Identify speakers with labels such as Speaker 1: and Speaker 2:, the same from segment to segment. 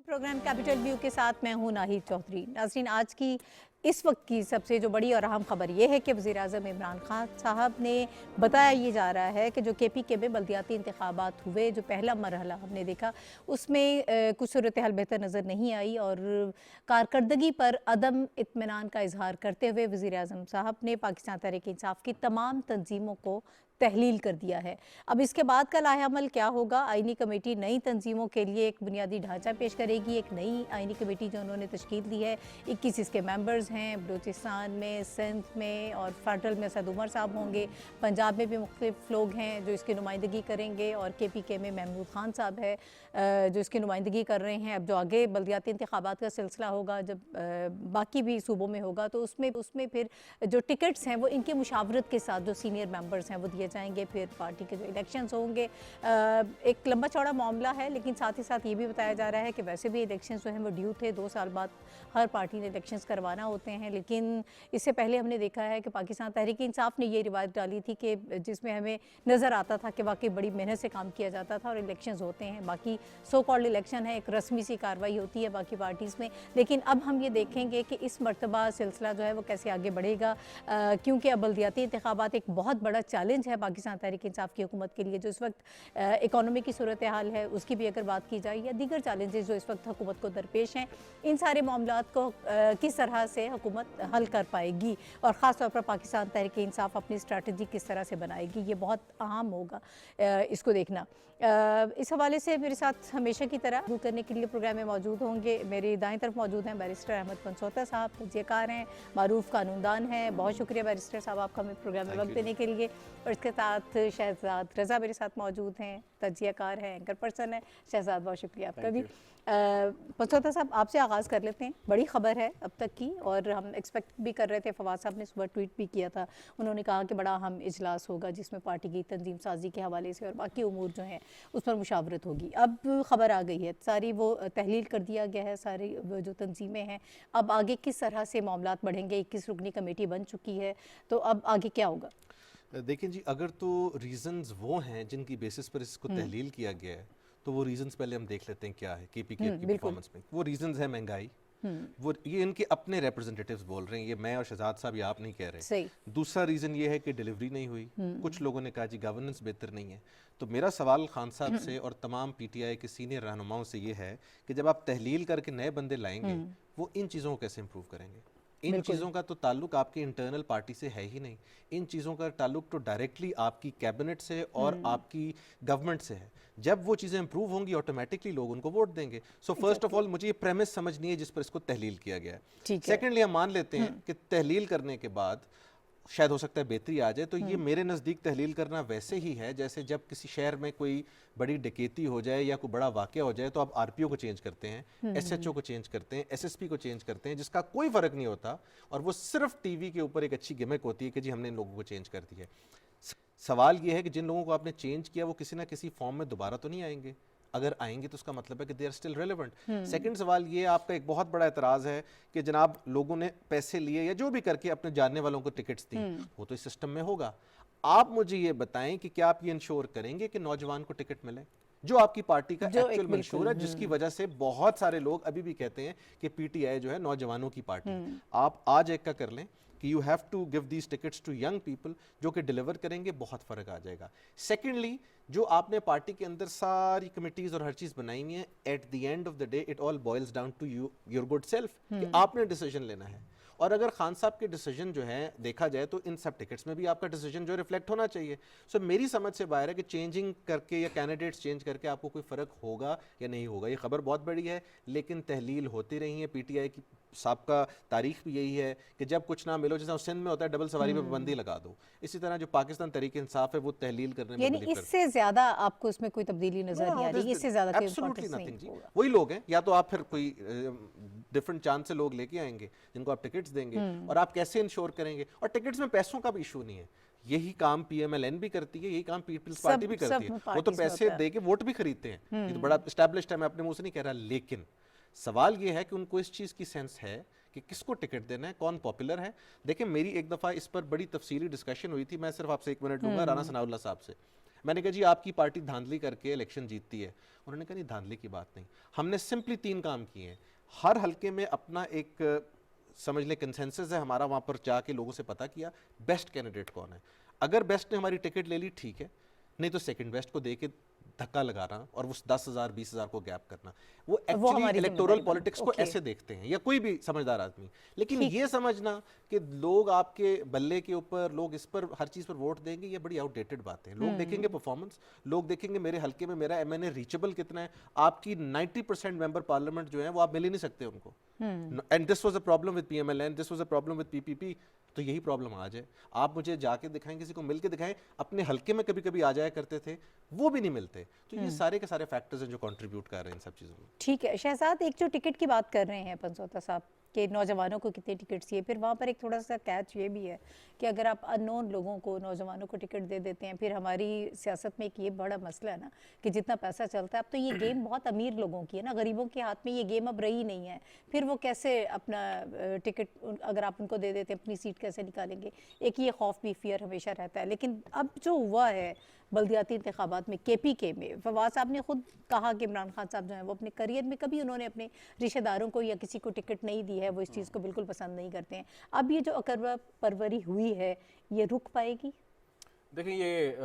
Speaker 1: Programme capital view के साथ मैं हूं नाहिद चौधरी। नाज़रीन, आज की इस वक्त की सबसे जो बड़ी और अहम खबर यह है कि वज़ीर-ए-आज़म इमरान खान साहब ने बताया ये जा रहा है कि जो KPK में बल्दियाती इंतखाबात हुए, जो पहला मरहला हमने देखा, उसमें कुछ सूरत हाल बेहतर नज़र नहीं आई और कारकर्दगी पर अदम इत्मीनान का इजहार करते हुए वज़ीर-ए-आज़म साहब ने पाकिस्तान तहरीक इंसाफ की तमाम तंजीमों को तहलील कर दिया है। अब इसके बाद का लाहेअमल क्या होगा? आईनी कमेटी नई तंजीमों के लिए एक बुनियादी ढांचा पेश करेगी। एक नई आईनी कमेटी जो उन्होंने तश्कील दी है, 21 इसके मेंबर्स हैं। बलूचिस्तान में, सिंध में और फेडरल में असद उमर साहब होंगे। पंजाब में भी मुख्तलिफ लोग हैं जो इसकी नुमाइंदगी करेंगे और KPK में महमूद खान साहब है जो इसकी नुमाइंदगी कर रहे हैं। अब जो आगे बल्दियाती इंतखाबात का सिलसिला होगा, जब बाकी भी सूबों में होगा, तो उसमें फिर जो टिकट्स हैं वो इनकी मुशावरत के साथ जो सीनियर मेंबर्स हैं वो दिए जाएंगे। फिर पार्टी के जो इलेक्शंस होंगे, एक लंबा चौड़ा मामला है, लेकिन साथ ही साथ ये भी बताया जा रहा है कि वैसे भी इलेक्शंस जो हैं वो ड्यू थे। 2 साल बाद हर पार्टी ने इलेक्शंस करवाना होते हैं, लेकिन इससे पहले हमने देखा है कि पाकिस्तान तहरीक इंसाफ ने ये रिवायत डाली थी कि जिसमें हमें नज़र आता था कि वाकई बड़ी मेहनत से काम किया जाता था और इलेक्शंस होते हैं। बाकी सो कॉल्ड इलेक्शन है, एक रस्मी सी कार्रवाई होती है बाकी पार्टीज़ में। लेकिन अब हम ये देखेंगे कि इस मरतबा सिलसिला जो है वो कैसे आगे बढ़ेगा, क्योंकि अब बल्दियाती इंतखाबात एक बहुत बड़ा चैलेंज है पाकिस्तान तहरीक इंसाफ की हुकूमत के लिए। जो इस वक्त इकॉनमी की सूरत हाल है उसकी भी अगर बात की जाए या दीगर चैलेंजेस जो इस वक्त हुकूमत को दरपेश हैं, इन सारे मामलात को किस तरह से हुकूमत हल कर पाएगी और ख़ास तौर पर पाकिस्तान तहरीक इंसाफ अपनी स्ट्रैटेजी किस तरह से बनाएगी, ये बहुत अहम होगा इसको देखना। इस हवाले से मेरे साथ हमेशा की तरह गुफ्तगू करने के लिए प्रोग्राम में मौजूद होंगे। मेरी दाएं तरफ मौजूद हैं बैरिस्टर अहमद पंसोता साहब, तजज़ियाकार हैं, मारूफ कानूनदान हैं। बहुत शुक्रिया बैरिस्टर साहब आपका हमें प्रोग्राम में वक्त देने के लिए। और इसके साथ शहजाद रज़ा मेरे साथ मौजूद हैं, तजज़ियाकार हैं, एंकर पर्सन है। शहजाद, बहुत शुक्रिया आपका भी। पंसोता साहब, आपसे आगाज़ कर लेते हैं। बड़ी ख़बर है अब तक की और हम एक्सपेक्ट भी कर रहे थे। फवाद साहब ने सुबह ट्वीट भी किया था, उन्होंने कहा कि बड़ा अहम इजलास होगा जिसमें पार्टी की तंजीम साजी के हवाले से और बाकी उमूर जो हैं उस पर मुशावरत होगी। अब ख़बर आ गई है, सारी वो तहलील कर दिया गया है, सारी जो तंजीमें हैं। अब आगे किस तरह से मामलात बढ़ेंगे? 21 रुकनी कमेटी बन चुकी है, तो अब आगे क्या होगा?
Speaker 2: देखें जी, अगर तो रीजंस वो हैं जिनकी बेसिस पर इसको तहलील किया गया है, तो वो रीजंस पहले हम देख लेते हैं क्या है KPK की परफॉर्मेंस में। वो रीजंस है महंगाई, वो ये इनके अपने रिप्रेजेंटेटिव्स बोल रहे हैं, ये मैं और शहजाद साहब ये आप नहीं कह रहे। दूसरा रीज़न ये है कि डिलीवरी नहीं हुई। कुछ लोगों ने कहा जी गवर्नेंस बेहतर नहीं है। तो मेरा सवाल खान साहब से और तमाम PTI के सीनियर रहनुमाओं से ये है कि जब आप तहलील करके नए बंदे लाएंगे, वो इन चीज़ों को कैसे इंप्रूव करेंगे? इन चीज़ों का तो ताल्लुक आपके इंटरनल पार्टी से है ही नहीं। इन चीज़ों का ताल्लुक तो डायरेक्टली आपकी कैबिनेट से और आपकी गवर्नमेंट से है। जब वो चीज़ें इंप्रूव होंगी, ऑटोमेटिकली लोग उनको वोट देंगे। सो फर्स्ट ऑफ ऑल मुझे ये प्रेमिस समझनी है जिस पर इसको तहलील किया गया है। सेकेंडली, हम मान लेते हैं कि तहलील करने के बाद शायद हो सकता है बेहतरी आ जाए, तो ये मेरे नज़दीक तहलील करना वैसे ही है जैसे जब किसी शहर में कोई बड़ी डकैती हो जाए या कोई बड़ा वाक़या हो जाए तो आप RPO को चेंज करते हैं, SHO को चेंज करते हैं, SSP को चेंज करते हैं, जिसका कोई फ़र्क नहीं होता और वो सिर्फ TV के ऊपर एक अच्छी गिमिक होती है कि जी हमने इन लोगों को चेंज कर दिया। सवाल ये है कि जिन लोगों को आपने चेंज किया वो किसी ना किसी फॉर्म में दोबारा तो नहीं आएंगे। अगर आएंगे तो उसका मतलब है कि they are still relevant. Second सवाल ये, आपका एक बहुत बड़ा एतराज़ है कि जनाब लोगों ने पैसे लिए या जो भी करके अपने जानने वालों को टिकट्स दी, वो तो इस सिस्टम में होगा। आप मुझे ये बताएं कि क्या आप ये इंश्योर करेंगे कि नौजवान को टिकट मिले जो आपकी पार्टी का एक्चुअल मंशूर है, जिसकी वजह से बहुत सारे लोग अभी भी कहते हैं कि PTI जो है नौजवानों की पार्टी। आप आज एक का कर लें कि you have to give these tickets to young people जो कि डिलीवर करेंगे, बहुत फ़र्क आ जाएगा। सेकेंडली, जो आपने पार्टी के अंदर सारी कमिटीज़ और हर चीज़ बनाई हुई है, at the end of the day it all boils down to you your good self कि आपने डिसीजन लेना है। और अगर खान साहब के डिसीजन जो है देखा जाए तो इन सब टिकट्स में भी आपका डिसीजन जो रिफ्लेक्ट होना चाहिए। सो मेरी समझ से बाहर है कि चेंजिंग करके या कैंडिडेट्स चेंज करके आपको कोई फ़र्क होगा या नहीं होगा। ये खबर बहुत बड़ी है, लेकिन तहलील होती रही है। PTI की सबका तारीख भी यही है कि जब कुछ ना मिलो, जैसे सिंध में होता है डबल सवारी पे पाबंदी लगा दो, इसी तरह जो पाकिस्तान तहरीक इंसाफ है वो तहलील करने में,
Speaker 1: यानी इससे ज्यादा आपको इसमें कोई तब्दीली नजर नहीं आ रही, इससे ज्यादा
Speaker 2: एब्सोल्युटली नथिंग जी। वही लोग हैं, या तो आप फिर कोई डिफरेंट चांस से लोग लेके आएंगे जिनको आप टिकट्स देंगे, और आप कैसे इंश्योर करेंगे? और टिकट्स में पैसों का भी इशू नहीं है। यही काम PMLN भी करती है, यही काम पीपल्स पार्टी भी करती है। वो तो पैसे दे के वोट भी खरीदते हैं, ये तो बड़ा एस्टैब्लिश्ड है, मैं अपने मुंह से नहीं कह रहा। लेकिन सवाल ये है कि उनको इस चीज़ की सेंस है कि किसको टिकट देना है, कौन पॉपुलर है। देखिए, मेरी एक दफ़ा इस पर बड़ी तफसीली डिस्कशन हुई थी, मैं सिर्फ आपसे 1 मिनट लूंगा राना सनाउल्लाह साहब से। मैंने कहा जी आपकी पार्टी धांधली करके इलेक्शन जीतती है, उन्होंने कहा नहीं धांधली की बात नहीं, हमने सिंपली 3 काम किए हैं। हर हलके में अपना एक समझ लें कंसेंसस है हमारा, वहाँ पर जाके लोगों से पता किया बेस्ट कैंडिडेट कौन है, अगर बेस्ट ने हमारी टिकट ले ली ठीक है, नहीं तो सेकंड बेस्ट को दे के धक्का लगाना और उस 10,000 20,000 को गैप करना, वो एक्चुअली
Speaker 1: हमारी
Speaker 2: इलेक्टोरल
Speaker 1: जिम्मेदारी
Speaker 2: पॉलिटिक्स को
Speaker 1: ओके।
Speaker 2: ऐसे देखते हैं या कोई भी समझदार आदमी। लेकिन ये समझना कि लोग आपके बल्ले के ऊपर, लोग इस पर हर चीज पर वोट देंगे, ये बड़ी आउटडेटेड बात है। लोग देखेंगे परफॉर्मेंस, लोग देखेंगे मेरे हल्के में मेरा एमएनए रीचेबल कितना है। आपकी 90% मेंबर पार्लियामेंट जो है वो आप मिल ही नहीं सकते उनको, and this was a problem with PMLN, this was a problem with PPP. तो यही प्रॉब्लम आज है। आप मुझे जाके दिखाएं, किसी को मिलके दिखाएं, अपने हल्के में कभी कभी आ जाया करते थे, वो भी नहीं मिलते। तो ये सारे के सारे फैक्टर्स हैं जो कंट्रीब्यूट कर रहे हैं इन सब चीज़ों में।
Speaker 1: ठीक है शहजाद, एक जो टिकट की बात कर रहे हैं पंसोता साहब कि नौजवानों को कितने टिकट चाहिए, फिर वहाँ पर एक थोड़ा सा कैच ये भी है कि अगर आप अननोन लोगों को, नौजवानों को टिकट दे देते हैं, फिर हमारी सियासत में एक ये बड़ा मसला है ना कि जितना पैसा चलता है, अब तो ये गेम बहुत अमीर लोगों की है ना, गरीबों के हाथ में ये गेम अब रही नहीं है। फिर वो कैसे अपना टिकट अगर आप उनको दे देते हैं, अपनी सीट कैसे निकालेंगे? एक ये खौफ भी, फियर हमेशा रहता है। लेकिन अब जो हुआ है बल्दियाती इंतखाबात में केपीके में, फवाद साहब ने खुद कहा कि इमरान खान साहब जो हैं वो अपने करियर में कभी उन्होंने अपने रिश्तेदारों को या किसी को टिकट नहीं दी है, वो इस चीज़ को बिल्कुल पसंद नहीं करते हैं। अब ये जो अकरवा परवरी हुई है, ये रुक पाएगी?
Speaker 3: देखिए ये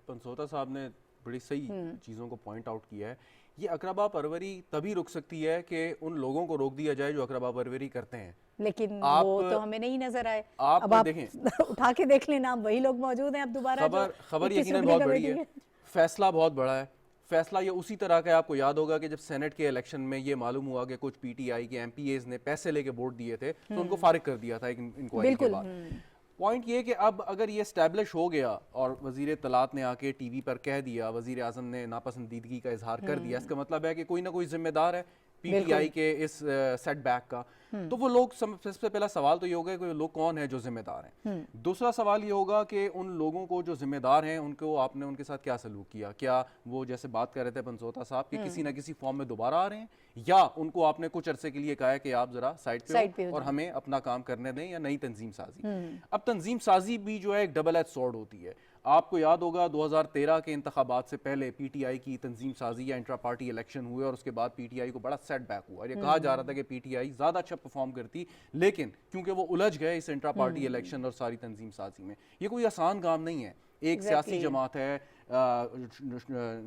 Speaker 3: पंसोता साहब ने बड़ी सही चीज़ों को पॉइंट आउट किया है। ये अकरबा परवरी तभी रुक सकती है कि उन लोगों को रोक दिया जाए जो अकरबा परवरी करते हैं।
Speaker 1: लेकिन
Speaker 3: आप,
Speaker 1: वो तो हमें नहीं नजर आए।
Speaker 3: आप
Speaker 1: अब आप
Speaker 3: देखें
Speaker 1: उठा के देख लेना, वही लोग मौजूद हैं अब दोबारा।
Speaker 3: खबर यकीनन बहुत बड़ी है, फैसला बहुत बड़ा है। फैसला ये उसी तरह का है, आपको याद होगा कि जब सेनेट के इलेक्शन में ये मालूम हुआ कि कुछ पीटीआई के एमपीएस ने पैसे लेके वोट दिए थे, तो उनको फारिग कर दिया था एक इंक्वायरी के बाद। पॉइंट ये कि अब अगर ये स्टैब्लिश हो गया और वजीर तलात ने आके टीवी पर कह दिया, वजीर आजम ने नापसंदीदगी का इजहार कर दिया, इसका मतलब है कि कोई ना कोई जिम्मेदार है पीटीआई के इस सेटबैक का। तो वो लोग, सबसे पहला सवाल तो ये होगा कि लोग कौन है जो जिम्मेदार हैं। दूसरा सवाल ये होगा कि उन लोगों को जो जिम्मेदार हैं उनको आपने उनके साथ क्या सलूक किया? क्या वो जैसे बात कर रहे थे पंसोता साहब कि किसी ना किसी फॉर्म में दोबारा आ रहे हैं, या उनको आपने कुछ अरसे के लिए कहा है कि आप जरा साइड पे हो और हमें अपना काम करने दें, या नई तंजीम साजी? अब तंजीम साजी भी जो है एक डबल एज सॉर्ड होती है। आपको याद होगा 2013 के इंतखाबात से पहले पीटीआई की तंजीम साजी या इंट्रा पार्टी इलेक्शन हुए और उसके बाद पीटीआई को बड़ा सेटबैक हुआ। ये कहा जा रहा था कि पीटीआई ज्यादा अच्छा परफॉर्म करती, लेकिन क्योंकि वो उलझ गए इस इंट्रा पार्टी इलेक्शन और सारी तंजीम साजी में। ये कोई आसान काम नहीं है। एक सियासी जमात है,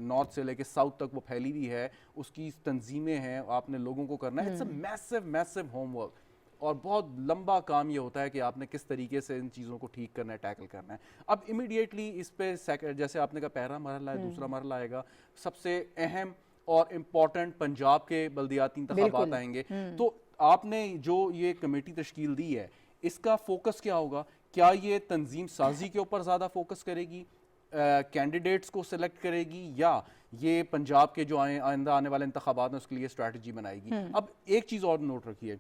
Speaker 3: नॉर्थ से लेके साउथ तक वो फैली हुई है, उसकी तंजीमें हैं, आपने लोगों को करना है। It's a massive massive homework और बहुत लंबा काम ये होता है कि आपने किस तरीके से इन चीज़ों को ठीक करना है, टैकल करना है। अब इमीडिएटली इस पे जैसे आपने कहा पहला मरहला है, दूसरा मरहला आएगा, सबसे अहम और इम्पॉर्टेंट पंजाब के बल्दियाती इंतखाबात आएंगे। तो आपने जो ये कमेटी तश्कील दी है, इसका फोकस क्या होगा? क्या ये तंजीम साजी के ऊपर ज़्यादा फोकस करेगी, कैंडिडेट्स को सिलेक्ट करेगी, या ये पंजाब के जो आइंदा आने वाले इंतखाबात हैं उसके लिए स्ट्रैटेजी बनाएगी? अब एक चीज़ और नोट रखिए,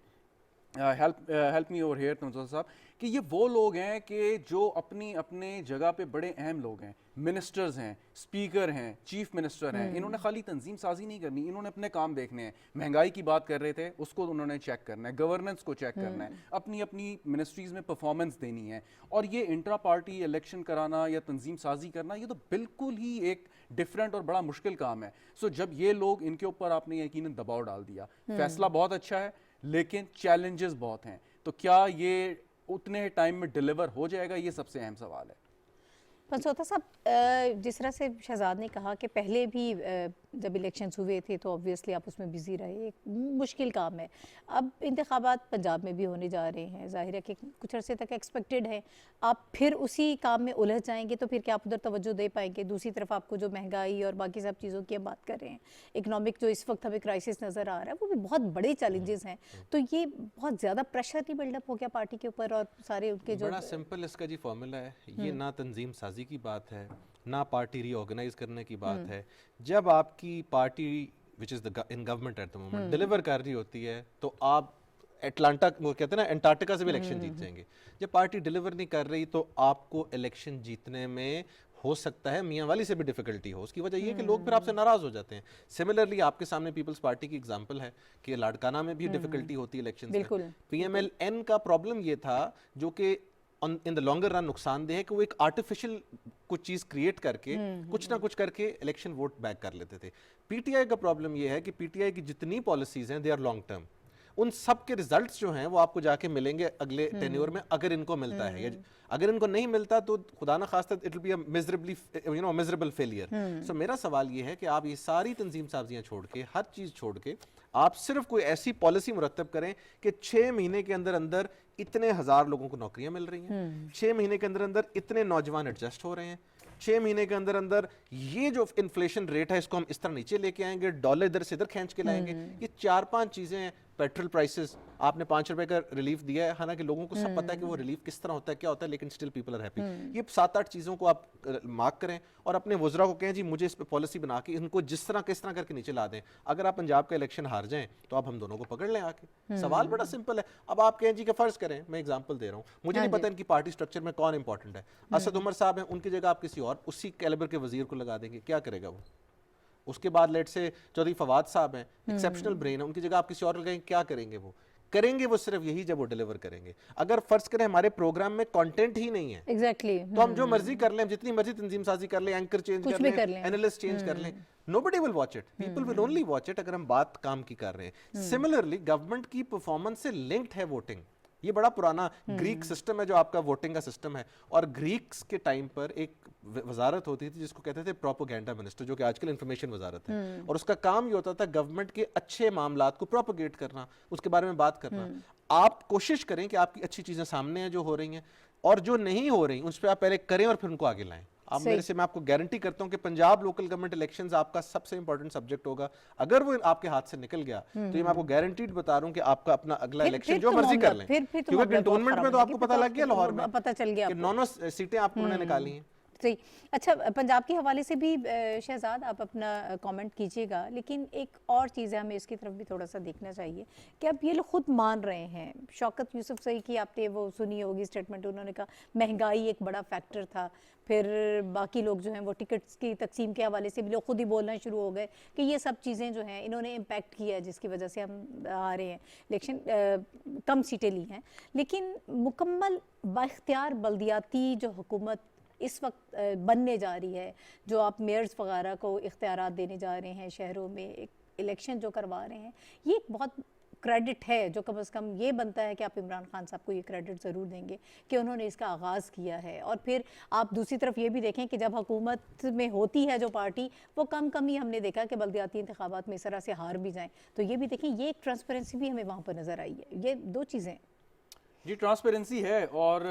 Speaker 3: help me over here Tanjore साहब, कि ये वो लोग हैं कि जो अपनी अपने जगह पे बड़े अहम लोग हैं, मिनिस्टर्स हैं, स्पीकर हैं, चीफ मिनिस्टर हैं। इन्होंने खाली तंजीम साजी नहीं करनी, इन्होंने अपने काम देखने हैं। महंगाई की बात कर रहे थे, उसको उन्होंने चेक करना है, गवर्नेंस को चेक करना है, अपनी अपनी मिनिस्ट्रीज में परफॉर्मेंस देनी है। और ये इंट्रा पार्टी इलेक्शन कराना या तंजीम साजी करना, ये तो बिल्कुल ही एक डिफरेंट और बड़ा मुश्किल काम है। सो जब ये लोग, इनके ऊपर आपने यकीनन दबाव डाल दिया, फैसला बहुत अच्छा है लेकिन चैलेंजेस बहुत हैं, तो क्या ये उतने टाइम में डिलीवर हो जाएगा? ये सबसे अहम सवाल है।
Speaker 1: पंसोता साहब, जिस तरह से शहजाद ने कहा कि पहले भी जब इलेक्शंस हुए थे तो ऑब्वियसली आप उसमें बिजी रहे, एक मुश्किल काम है। अब इंतखाबात पंजाब में भी होने जा रहे हैं, जाहिर है कि कुछ अरसे तक एक्सपेक्टेड है। आप फिर उसी काम में उलझ जाएंगे तो फिर क्या आप उधर तवज्जो दे पाएंगे? दूसरी तरफ आपको जो महंगाई और बाकी सब चीज़ों की हम बात कर रहे हैं, इकनॉमिक जो इस वक्त हमें क्राइसिस नज़र आ रहा है, वो भी बहुत बड़े चैलेंजेस हैं। तो ये बहुत ज़्यादा प्रेशर नहीं बिल्डअप हो गया पार्टी के ऊपर? और सारे उनके जो
Speaker 2: बड़ा सिंपल इसका जी फॉर्मूला है, ये ना तंजीम साजी की बात है, ना पार्टी रीऑर्गेनाइज करने की बात है। जब आपकी party which is the in government at the moment deliver कर रही होती है तो आप एटलांटा, वो कहते हैं ना, एंटार्क्टिका से भी इलेक्शन जीत जाएंगे। जब पार्टी डिलीवर नहीं कर रही तो आपको इलेक्शन जीतने में हो सकता है मियाँ वाली से भी डिफिकल्टी हो। उसकी वजह ये है कि लोग फिर आपसे नाराज हो जाते हैं। सिमिलरली आपके सामने पीपल्स पार्टी की एग्जांपल है कि लाड़काना में भी डिफिकल्टी होती है इलेक्शन में। पीएमएलएन का प्रॉब्लम ये था, जो कि इन द लॉन्गर रन नुकसानदेह है कि वो एक आर्टिफिशियल कुछ चीज क्रिएट करके कुछ ना कुछ करके इलेक्शन वोट बैक कर लेते थे। पीटीआई का प्रॉब्लम ये है कि पीटीआई की जितनी पॉलिसीज हैं दे आर लॉन्ग टर्म, उन सब के रिजल्ट्स जो हैं वो आपको जाके मिलेंगे अगले टेन्योर में, अगर इनको मिलता है। या अगर इनको नहीं मिलता तो खुदा ना खास्ता it will be a miserable failure. So मेरा सवाल ये है कि आप ये सारी तंजीम साजियां छोड़ के, हर चीज छोड़ के, आप सिर्फ कोई ऐसी पॉलिसी मुरतब करें कि 6 महीने के अंदर अंदर इतने हजार लोगों को नौकरियां मिल रही हैं, 6 महीने के अंदर अंदर इतने नौजवान एडजस्ट हो रहे हैं, 6 महीने के अंदर अंदर ये जो इन्फ्लेशन रेट है इसको हम इस तरह नीचे लेके आएंगे, डॉलर इधर से इधर खींच के लाएंगे। ये 4-5 चीजें हैं। पेट्रोल प्राइसेस आपने 5 रुपए का रिलीफ दिया है, हालांकि लोगों को सब पता है कि वो रिलीफ किस तरह होता है, क्या होता है, लेकिन स्टिल पीपल आर हैप्पी। ये 7-8 चीजों को आप मार्क करें और अपने वज़रा को कहें जी मुझे इस पे पॉलिसी बना के इनको जिस तरह किस तरह करके नीचे ला दें। अगर आप पंजाब का इलेक्शन हार जाएं तो आप हम दोनों को पकड़ लें आके। सवाल बड़ा सिंपल है। अब आप कहें जी कि फर्ज करें, मैं एग्जांपल दे रहा हूं, मुझे नहीं पता इनकी पार्टी स्ट्रक्चर में कौन इंपॉर्टेंट है, असद उमर साहब हैं, उनकी जगह आप किसी और उसी कैलिबर के वजीर को लगा देंगे, क्या करेगा वो? उसके बाद लेट से चौधरी फवाद साहब हैं, एक्सेप्शनल ब्रेन है, उनकी जगह आप किसी और लगाएंगे, क्या करेंगे वो? करेंगे वो सिर्फ यही जब वो डिलीवर करेंगे। अगर फर्ज करें हमारे प्रोग्राम में कंटेंट ही नहीं है,
Speaker 1: एग्जैक्टली
Speaker 2: तो हम जो मर्जी कर लें, जितनी मर्जी तंजीम साजी कर लें, एंकर चेंज कर लें, एनालिस्ट चेंज कर लें, nobody will watch it, people will only watch it अगर हम बात काम की कर रहे हैं। सिमिलरली गवर्नमेंट की परफॉर्मेंस से लिंक्ड है वोटिंग। ये बड़ा पुराना ग्रीक सिस्टम है जो आपका वोटिंग का सिस्टम है, और ग्रीक्स के टाइम पर एक वजारत होती थी जिसको कहते थे प्रोपोगेंडा मिनिस्टर, जो कि आजकल इंफॉर्मेशन वजारत है, और उसका काम ये होता था गवर्नमेंट के अच्छे मामलात को प्रोपोगेट करना, उसके बारे में बात करना। आप कोशिश करें कि आपकी अच्छी चीजें सामने हैं जो हो रही हैं, और जो नहीं हो रही उस पर आप पहले करें और फिर उनको आगे लाएं। आप मेरे से, मैं आपको गारंटी करता हूं कि पंजाब लोकल गवर्नमेंट इलेक्शंस आपका सबसे इंपॉर्टेंट सब्जेक्ट होगा। अगर वो आपके हाथ से निकल गया तो ये मैं आपको गारंटीड बता रहा हूं कि आपका अपना अगला इलेक्शन जो मर्जी कर लें, क्योंकि कैंटोनमेंट में तो आपको पता लग गया लाहौर में,
Speaker 1: पता चल गया
Speaker 2: कि 9 सीटें आपको उन्होंने निकाली हैं।
Speaker 1: सही। अच्छा, पंजाब के हवाले से भी शहजाद आप अपना कमेंट कीजिएगा, लेकिन एक और चीज़ है, हमें इसकी तरफ भी थोड़ा सा देखना चाहिए कि अब ये लोग खुद मान रहे हैं। शौकत यूसुफ सही की आपने वो सुनी होगी स्टेटमेंट, उन्होंने कहा महंगाई एक बड़ा फैक्टर था। फिर बाकी लोग जो हैं वो टिकट्स की तकसीम के हवाले से भी लोग खुद ही बोलना शुरू हो गए कि ये सब चीज़ें जो हैं इन्होंने इम्पैक्ट किया है, जिसकी वजह से हम आ रहे हैं इलेक्शन, कम सीटें ली हैं। लेकिन मुकम्मल बाइख्तियार बल्दियाती जो हुकूमत इस वक्त बनने जा रही है, जो आप मेयर्स वगैरह को इख्तियारात देने जा रहे हैं, शहरों में एक इलेक्शन जो करवा रहे हैं, ये एक बहुत क्रेडिट है जो कम से कम ये बनता है कि आप इमरान खान साहब को ये क्रेडिट ज़रूर देंगे कि उन्होंने इसका आगाज़ किया है। और फिर आप दूसरी तरफ ये भी देखें कि जब हुकूमत में होती है जो पार्टी, वो कम ही हमने देखा कि बल्दियाती इंतखाबात में इस तरह से हार भी जाएँ, तो ये भी देखें, ये एक ट्रांसपेरेंसी भी हमें वहाँ पर नज़र आई है। ये 2 चीज़ें
Speaker 3: जी, ट्रांसपेरेंसी है, और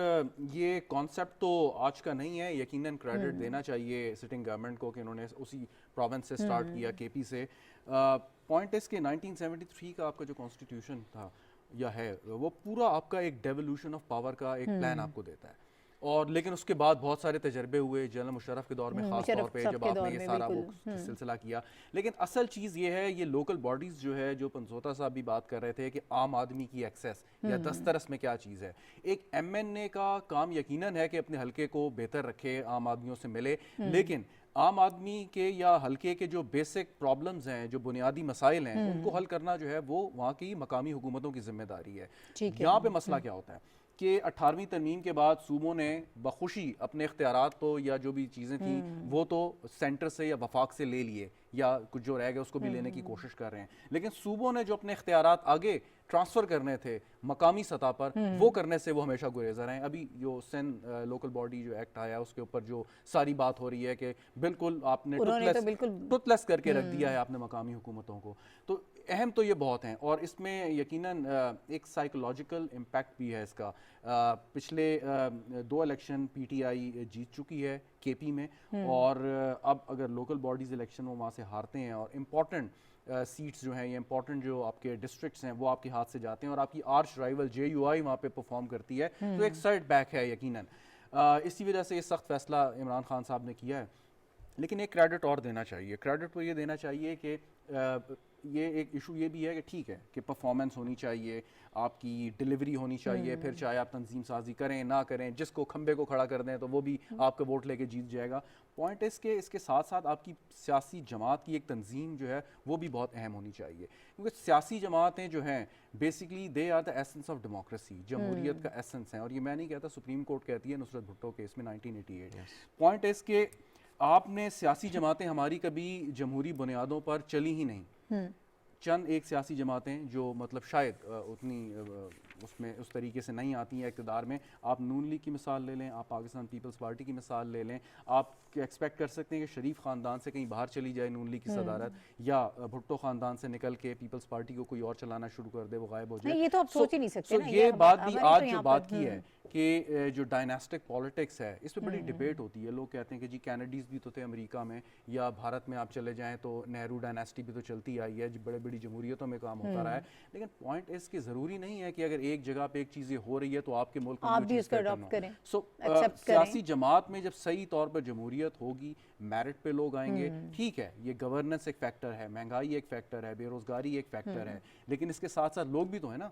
Speaker 3: ये कॉन्सेप्ट तो आज का नहीं है। यकीनन क्रेडिट देना चाहिए सिटिंग गवर्नमेंट को कि उन्होंने उसी प्रोविंस से स्टार्ट किया, केपी से। पॉइंट इस कि 1973 का आपका जो कॉन्स्टिट्यूशन था या है, वो पूरा आपका एक डेवोल्यूशन ऑफ पावर का एक प्लान आपको देता है। और लेकिन उसके बाद बहुत सारे तजर्बे हुए जनरल मुशर्रफ के दौर में, खास तौर पे जब आपने ये सारा वो सिलसिला किया। लेकिन असल चीज़ ये है, ये लोकल बॉडीज़ जो है, जो पंजोता साहब भी बात कर रहे थे कि आम आदमी की एक्सेस या दस्तरस में क्या चीज़ है। एक MNA का काम यकीनन है कि अपने हल्के को बेहतर रखे, आम आदमियों से मिले, लेकिन आम आदमी के या हल्के के जो बेसिक प्रॉब्लम्स हैं, जो बुनियादी मसाइल हैं, उनको हल करना जो है वो वहाँ की मकामी हुकूमतों की जिम्मेदारी है। यहाँ पे मसला क्या होता है कि 18वीं तरमीम के बाद सूबों ने बखुशी अपने इख्तियारात तो, या जो भी चीज़ें थी वो तो सेंटर से या वफाक से ले लिए, या कुछ जो रह गया उसको भी लेने की कोशिश कर रहे हैं। लेकिन सूबों ने जो अपने इख्तियारात आगे ट्रांसफ़र करने थे मकामी सतह पर, वो करने से वो हमेशा गुरेज़र हैं। अभी जो सिंध लोकल बॉडी जो एक्ट आया, उसके ऊपर जो सारी बात हो रही है कि बिल्कुल आपने टुथलेस करके रख दिया है आपने मकामी हुकूमतों को। तो अहम तो ये बहुत हैं, और इसमें यकीनन एक साइकोलॉजिकल इम्पैक्ट भी है इसका। पिछले 2 इलेक्शन PTI जीत चुकी है KP में, और अब अगर लोकल बॉडीज़ इलेक्शन वो वहाँ से हारते हैं और इम्पॉर्टेंट सीट्स जो हैं, ये इंपॉर्टेंट जो आपके डिस्ट्रिक्ट्स हैं, वो आपके हाथ से जाते हैं, और आपकी आर्च राइवल JUI वहाँ पे परफॉर्म करती है, तो एक सेट बैक है यकीनन। इसी वजह से ये सख्त फैसला इमरान खान साहब ने किया है। लेकिन एक क्रेडिट और देना चाहिए, क्रेडिट तो ये देना चाहिए कि ये एक इशू ये भी है कि ठीक है कि परफॉर्मेंस होनी चाहिए, आपकी डिलीवरी होनी चाहिए, फिर चाहे आप तंजीम साजी करें ना करें, जिसको खंबे को खड़ा कर दें तो वो भी आपका वोट लेके जीत जाएगा। पॉइंट इसके इसके साथ साथ आपकी सियासी जमात की एक तंजीम जो है वो भी बहुत अहम होनी चाहिए, क्योंकि सियासी जमातें जो हैं basically they are the essence of democracy, जमहूरियत का एसेंस है। और ये मैं नहीं कहता, सुप्रीम कोर्ट कहती है नुसरत भुट्टो केस में 1988। पॉइंट इसके आपने सियासी जमातें हमारी कभी जमहूरी बुनियादों पर चली ही नहीं। चंद एक सियासी जमातें जो मतलब शायद उतनी उसमें उस तरीके से नहीं आती हैं इक़्तिदार में। आप नून लीग की मिसाल ले लें, आप पाकिस्तान पीपल्स पार्टी की मिसाल ले लें, आप एक्सपेक्ट कर सकते हैं कि शरीफ ख़ानदान से कहीं बाहर चली जाए नून लीग की सदारत, या भुट्टो ख़ानदान से निकल के पीपल्स पार्टी को कोई और चलाना शुरू कर दे, वो गायब हो जाए।
Speaker 1: ये तो आप सोच ही नहीं सकते ना।
Speaker 3: ये बात भी आज जो बात की है कि जो डायनास्टिक पॉलिटिक्स है इस पर बड़ी डिबेट होती है। लोग कहते हैं कि जी कैनेडीज भी तो थे अमेरिका में, या भारत में आप चले जाएं तो नेहरू डायनास्टी भी तो चलती आई है, बड़े बड़ी जमहूरियतों में काम होता रहा है। लेकिन पॉइंट इसके ज़रूरी नहीं है कि अगर एक जगह पे एक चीज़ें हो रही है तो आपके मुल्क में
Speaker 1: आप भी उसको अडॉप्ट करें।
Speaker 3: सियासी जमात में जब सही तौर पर जमहूरियत होगी, मेरिट पे लोग आएंगे, ठीक है, ये गवर्नेंस एक फैक्टर है, महंगाई एक फैक्टर है, बेरोजगारी एक फैक्टर है, लेकिन इसके साथ साथ लोग भी तो है ना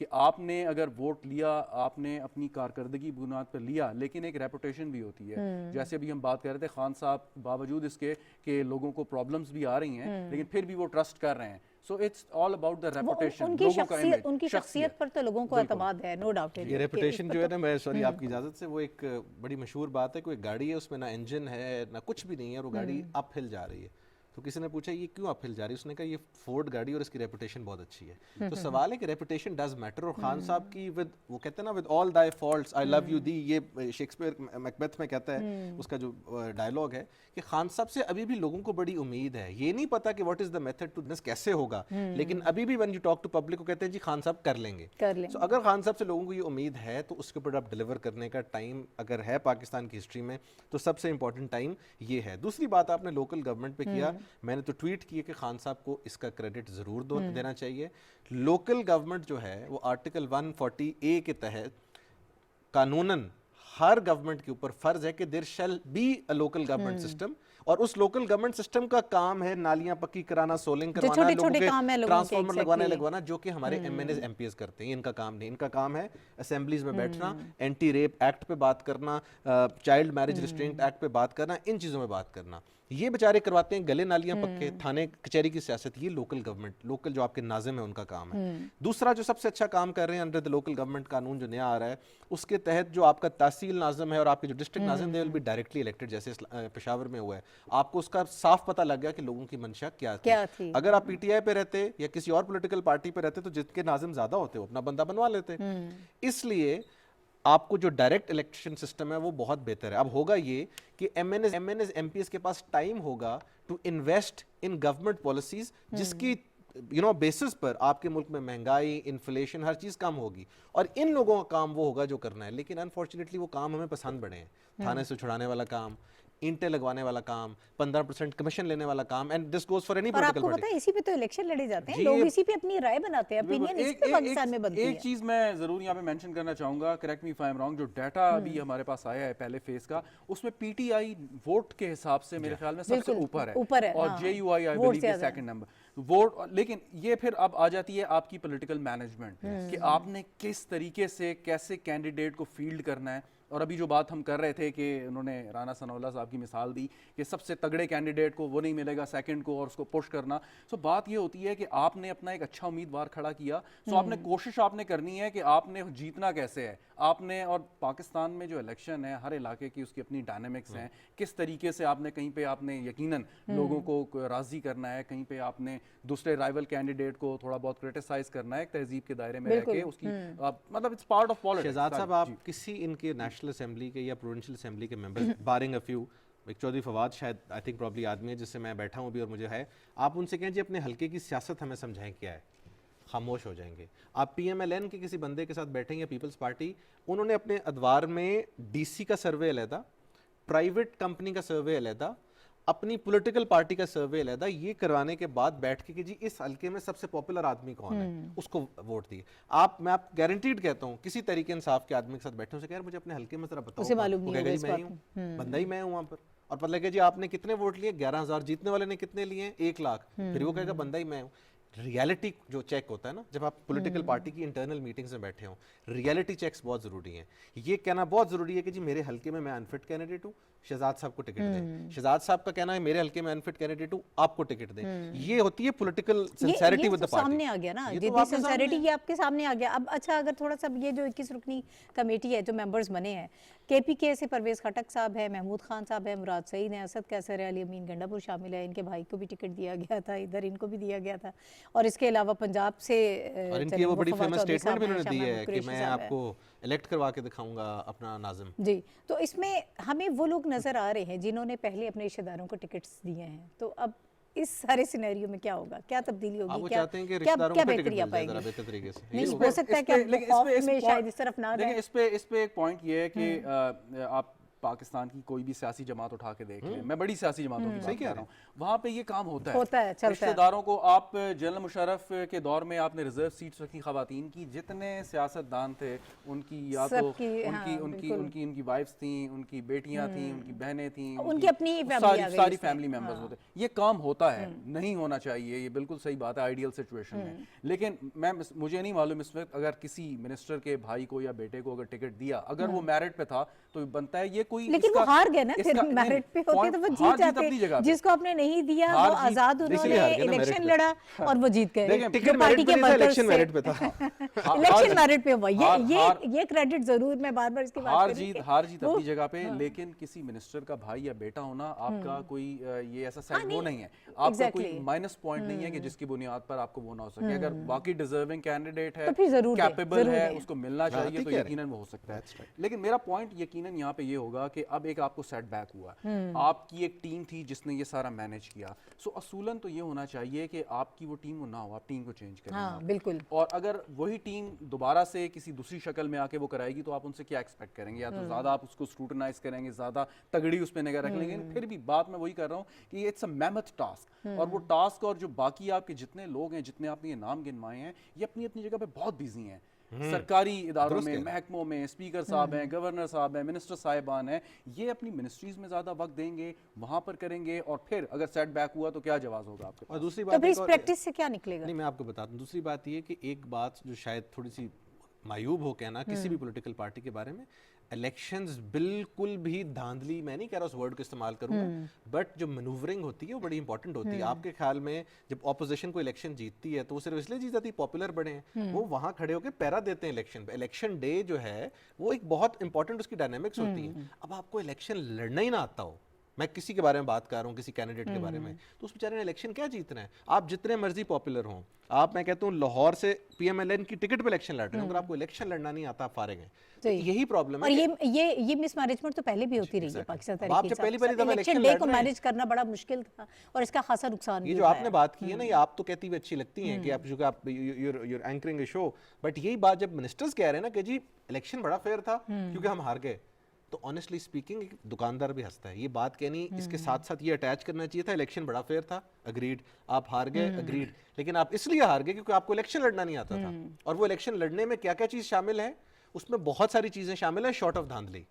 Speaker 3: कि आपने अगर वोट लिया, आपने अपनी कारकर्दगी बुनियाद पर लिया, लेकिन एक रेपुटेशन भी होती है। जैसे अभी हम बात कर रहे थे, खान साहब बावजूद इसके कि लोगों को प्रॉब्लम्स भी आ रही हैं, लेकिन फिर भी वो ट्रस्ट कर रहे हैं। So it's all about the reputation, लोगों का इमेज,
Speaker 1: उनकी शख्सियत पर तो लोगों को एतमाद है, नो डाउट।
Speaker 2: ये रेपुटेशन जो है ना, मैं सॉरी आपकी इजाजत से, वो एक बड़ी मशहूर बात है, कोई गाड़ी है उसमें ना इंजन है ना कुछ भी नहीं है, वो गाड़ी अप हिल जा रही है। तो किसी ने पूछा ये क्यों अपहिल जा रही है, उसने कहा ये फोर्ड गाड़ी और इसकी रेपुटेशन बहुत अच्छी है। तो सवाल है कि रेपुटेशन डज मैटर। और खान साहब की विद वो कहते हैं ना, with all thy faults I love you दी, ये शेक्सपियर मैकबेथ में कहता है, उसका जो डायलॉग है कि खान साहब से अभी भी लोगों को बड़ी उम्मीद है। ये नहीं पता कि what is the method to this, कैसे होगा, लेकिन अभी भी when you talk to public को कहते हैं जी खान साहब कर लेंगे। So, अगर खान साहब से लोगों को ये उम्मीद है तो उसके ऊपर आप डिलीवर करने का टाइम अगर है पाकिस्तान की हिस्ट्री में तो सबसे इंपॉर्टेंट टाइम ये है। दूसरी बात आपने लोकल गवर्नमेंट पे किया, मैंने तो ट्वीट किया कि खान साहब को इसका क्रेडिट जरूर देना चाहिए। लोकल गवर्नमेंट जो है वो आर्टिकल 140A के तहत कानूनन हर गवर्नमेंट के ऊपर फर्ज है कि there shall be a local government system, और उस लोकल गवर्नमेंट सिस्टम का काम है नालियां पक्की कराना, सोलिंग करवाना, लोगों के ट्रांसफार्मर लगवाना जो कि हमारे एमएनएस एमपीएस करते हैं। इनका काम नहीं, इनका काम है असेंबलीज में बैठना, एंटी रेप एक्ट पे बात करना, चाइल्ड मैरिज रिस्ट्रेंट एक्ट पे बात करना, इन चीजों में बात करना। ये बेचारे करवाते हैं गले नालियां पक्के, थाने कचहरी की सियासत। ये लोकल गवर्नमेंट, लोकल जो आपके नाजिम है उनका काम है। दूसरा जो सबसे अच्छा काम कर रहे हैं अंडर द लोकल गवर्नमेंट कानून जो नया आ रहा है, उसके तहत जो आपका तहसील नाजिम है और आपके जो district Nazim they will be directly elected, जैसे पेशावर में हुआ है। आपको उसका साफ पता लग गया कि लोगों की मंशा क्या थी। अगर आप पीटीआई पे रहते या किसी और पॉलिटिकल पार्टी पे रहते तो जितने नाजिम ज्यादा होते वो अपना बंदा बनवा लेते। इसलिए आपको जो डायरेक्ट इलेक्शन सिस्टम है वो बहुत बेहतर है। अब होगा ये कि एमएनएस एमपीएस के पास टाइम होगा to invest in government policies जिसकी बेसिस पर आपके मुल्क में महंगाई, इन्फ्लेशन, हर चीज कम होगी, और इन लोगों का काम वो होगा जो करना है। लेकिन अनफॉर्चुनेटली वो काम हमें पसंद पड़े हैं, थाने से छुड़ाने वाला काम, ईंटें लगवाने वाला काम, 15% कमीशन लेने वाला काम, and this goes for any political party.
Speaker 1: पता है इसी पे तो इलेक्शन लड़े जाते हैं, लोग इसी पे अपनी राय बनाते हैं, ओपिनियन इसी पे पाकिस्तान में बनती है।
Speaker 3: एक चीज मैं जरूर यहाँ पे मेंशन करना चाहूंगा, correct me if I am wrong, जो डाटा अभी हमारे पास आया है पहले फेज का, उसमें पीटीआई वोट के हिसाब से मेरे ख्याल में सबसे ऊपर है, और JUI I believe is second number vote. लेकिन ये फिर अब आ जाती है आपकी पॉलिटिकल मैनेजमेंट कि आपने किस तरीके से कैसे कैंडिडेट को फील्ड करना है। और अभी जो बात हम कर रहे थे कि उन्होंने राना सनाउल्लाह साहब की मिसाल दी कि सबसे तगड़े कैंडिडेट को वो नहीं मिलेगा सेकंड को, और उसको पुश करना। सो बात ये होती है कि आपने अपना एक अच्छा उम्मीदवार खड़ा किया, सो आपने कोशिश आपने करनी है कि आपने जीतना कैसे है आपने। और पाकिस्तान में जो इलेक्शन है हर इलाके की उसकी अपनी डायनेमिक्स हैं, किस तरीके से आपने कहीं पे आपने यकीनन लोगों को राजी करना है, कहीं पे आपने दूसरे राइवल कैंडिडेट को थोड़ा बहुत क्रिटिसाइज करना है, एक तहजीब के दायरे में रह के उसकी मतलब it's part of politics.
Speaker 2: Shahzad साहब, आप किसी इनके नेशनल असेंबली के या प्रोविंशियल असेंबली के मेंबर्स बारिंग अ फ्यू, एक चौधरी फवाद शायद आई थिंक प्रॉब्ली आदमी है जिससे मैं बैठा हूँ भी और मुझे है, आप उनसे कहें जी अपने हल्के की सियासत हमें समझाएं क्या है, खामोश हो जाएंगे। आप पीएमएलएन के किसी बंदे के साथ बैठेंगे या पीपल्स पार्टी, उन्होंने अपने अदवार में डीसी का सर्वे अलहदा, प्राइवेट कंपनी का सर्वे अलहदा, अपनी पॉलिटिकल पार्टी का सर्वे अलहदा, ये करवाने के बाद बैठ के कि जी इस हल्के में सबसे पॉपुलर आदमी कौन है उसको वोट दिए। मैं आप गारंटीड कहता हूँ किसी तरीके इंसाफ के आदमी के साथ बैठे उसे यार मुझे अपने हल्के में जरा बताओ,
Speaker 1: उसे मालूम नहीं होगा इस बात
Speaker 2: में बंदा ही मैं हूँ वहाँ पर, और पता लगे जी आपने कितने वोट लिए, 11,000, जीतने वाले ने कितने लिए, 1 लाख, फिर वो कहेगा बंदा ही मैं हूँ। रियलिटी जो चेक होता है ना, जब आप पॉलिटिकल पार्टी की इंटरनल मीटिंग्स में बैठे हो, रियलिटी चेक्स बहुत जरूरी हैं। ये कहना बहुत जरूरी है कि जी मेरे हल्के में मैं अनफिट कैंडिडेट हूँ, शहजाद साहब को टिकट दें। शहजाद साहब का कहना है मेरे हल्के में अनफिट कैंडिडेट हूँ, आपको टिकट दें। ये होती है political sincerity with the party.
Speaker 1: सामने आ गया ना,
Speaker 2: ये तो
Speaker 1: जितनी
Speaker 2: आपके
Speaker 1: सिंसेरिटी
Speaker 2: सामने
Speaker 1: ये आपके सामने आ गया। अब अच्छा, अगर थोड़ा सा ये जो 21 रुकनी कमेटी है, जो मेंबर्स बने हैं, केपीके से परवेज खटक साहब है, महमूद खान साहब है, मुराद सईद है, असद कैसर है, अली अमीन गंडापुर शामिल है, इनके भाई को भी टिकट दिया गया था, इधर इनको भी दिया गया था, और इसके अलावा पंजाब से
Speaker 2: और इनकी वो बड़ी फेमस स्टेटमेंट भी उन्होंने दी है कि मैं आपको इलेक्ट करवा के दिखाऊंगा अपना नाज़िम
Speaker 1: जी। तो इसमें हमें वो लोग नजर आ रहे हैं जिन्होंने पहले अपने रिश्तेदारों को टिकट्स दिए हैं। तो अब इस सारे सिनेरियो में क्या होगा, क्या तब्दीली होगी, क्या
Speaker 2: चाहते हैं कि
Speaker 1: क्या
Speaker 2: रिश्तेदारों
Speaker 1: क्या
Speaker 2: को टिकट
Speaker 1: बेहतरी आ
Speaker 2: मिल जाए जरा
Speaker 1: पाएगी?
Speaker 2: बेहतर तरीके से।
Speaker 1: नहीं,
Speaker 2: ये
Speaker 1: हो सकता है कि खौफ में शायद इस तरफ ना
Speaker 3: देखिए,
Speaker 1: जाए।
Speaker 3: इस पे एक पॉइंट ये है कि आप पाकिस्तान की कोई भी सियासी जमात उठा के देख लें, मैं बड़ी सियासी जमातों की बात कर रहा हूँ, वहाँ पे ये काम होता है,
Speaker 1: चलता है।
Speaker 3: रिश्तेदारों को आप जनरल मुशर्रफ के दौर में आपने रिजर्व सीट्स रखी खवातीन की, जितने सियासतदान थे उनकी या तो उनकी वाइफ्स थी, उनकी बेटियां थी, उनकी बहनें थी,
Speaker 1: उनकी अपनी
Speaker 3: सारी फैमिली मेंबर्स होते। ये काम होता है, नहीं होना चाहिए, ये बिल्कुल सही बात है आइडियल सिचुएशन में। लेकिन मुझे नहीं मालूम इस वक्त अगर किसी मिनिस्टर के भाई को या बेटे को अगर टिकट दिया, अगर वो मैरिट पे था तो बनता है ये कोई,
Speaker 1: लेकिन वो हार गए ना, फिर मैरिट पे होते तो वो जीत जाते। जिसको आपने नहीं दिया वो आजाद, उन्होंने इलेक्शन लड़ा और वो जीत गए।
Speaker 2: टिकट
Speaker 1: पार्टी के
Speaker 2: इलेक्शन मेरिट पे था,
Speaker 1: इलेक्शन मेरिट पे हुआ। ये क्रेडिट जरूर, मैं बार-बार इसकी बात
Speaker 3: हार जीत अपनी जगह पे, लेकिन किसी मिनिस्टर का भाई या बेटा होना आपका कोई ये ऐसा साइड वो नहीं है, आपका कोई माइनस पॉइंट नहीं है कि जिसकी बुनियाद पर आपको वो ना हो सके। अगर बाकी डिजर्विंग कैंडिडेट है, कैपेबल है, उसको मिलना चाहिए, तो यकीनन वो हो सकता है। लेकिन मेरा पॉइंट यकीनन यहाँ पे ये होगा कि अब एक आपको सेटबैक हुआ, आपकी एक टीम थी जिसने ये सारा मैनेज किया, सो असूलन तो ये होना चाहिए कि आपकी वो टीम ना हो, आप टीम को चेंज करें।
Speaker 1: हाँ, बिल्कुल।
Speaker 3: और अगर वही टीम दोबारा से किसी दूसरी शक्ल में आके वो कराएगी तो आप उनसे क्या एक्सपेक्ट करेंगे? या तो ज्यादा आप उसको स्क्रूटनाइज करेंगे, ज्यादा तगड़ी उस पर निगाह रख लेंगे। फिर भी बात मैं वही कर रहा हूँ कि इट्स अ मैमथ टास्क, और वो टास्क और जो बाकी आपके जितने लोग हैं, जितने आपने ये नाम गिनवाए हैं, ये अपनी अपनी जगह पे बहुत बिजी हैं। सरकारी इदारों में, महकमों में, स्पीकर साहब हैं, गवर्नर साहब हैं, मिनिस्टर साहिबान हैं, ये अपनी मिनिस्ट्रीज में ज्यादा वक्त देंगे, वहां पर करेंगे, और फिर अगर सेटबैक हुआ तो क्या जवाब होगा आपके?
Speaker 2: और दूसरी
Speaker 1: तो
Speaker 2: बात,
Speaker 1: इस प्रैक्टिस से क्या निकलेगा?
Speaker 2: नहीं, मैं आपको बताता हूँ। दूसरी बात ये कि एक बात जो शायद थोड़ी सी मायूब हो कहना किसी भी पॉलिटिकल पार्टी के बारे में, इलेक्शंस बिल्कुल भी धांधली, मैं नहीं कह रहा उस वर्ड को इस्तेमाल करूंगा, बट जो मैनूवरिंग होती है वो बड़ी इंपॉर्टेंट होती है। आपके ख्याल में जब ऑपोजिशन को इलेक्शन जीतती है तो वो सिर्फ इसलिए जीत जाती है पॉपुलर बड़े हैं, वो वहां खड़े होकर पैरा देते हैं इलेक्शन पे। इलेक्शन डे जो है वो एक बहुत इंपॉर्टेंट उसकी डायनेमिक्स होती है। अब आपको इलेक्शन लड़ना ही ना आता हो, मैं किसी के बारे में बात कर रहा हूँ, किसी कैंडिडेट के बारे में, तो उस बेचारे ने इलेक्शन क्या जीतना है? आप जितने मर्जी पॉपुलर हों, आप, मैं कहता हूँ लाहौर से पीएमएलएन की टिकट पे इलेक्शन लड़ रहे हैं, अगर आपको इलेक्शन लड़ना नहीं आता, आप फारिग हैं। तो यही प्रॉब्लम है।
Speaker 1: और ये मिसमैनेजमेंट तो पहले भी होती रही है पाकिस्तान तहरीक
Speaker 2: आप जब पहली दफा
Speaker 1: इलेक्शन डे को मैनेज करना बड़ा मुश्किल था और इसका खासा नुकसान
Speaker 2: ये जो आपने बात की है ना, ये आप तो कहती हुई अच्छी लगती हैं कि आप you're anchoring a show, but यही बात जब मिनिस्टर्स कह रहे हैं ना कि जी इलेक्शन बड़ा फेयर था क्योंकि हम हार गए, तो ऑनेस्टली स्पीकिंग एक दुकानदार भी हंसता है। ये बात कहनी, इसके साथ साथ ये अटैच करना चाहिए था, इलेक्शन बड़ा फेयर था, अग्रीड, आप हार गए, अग्रीड, लेकिन आप इसलिए हार गए क्योंकि आपको इलेक्शन लड़ना नहीं आता था। और वो इलेक्शन लड़ने में क्या क्या चीज शामिल है, उसमें बहुत सारी चीजें शामिल है, शॉर्ट ऑफ धांधली।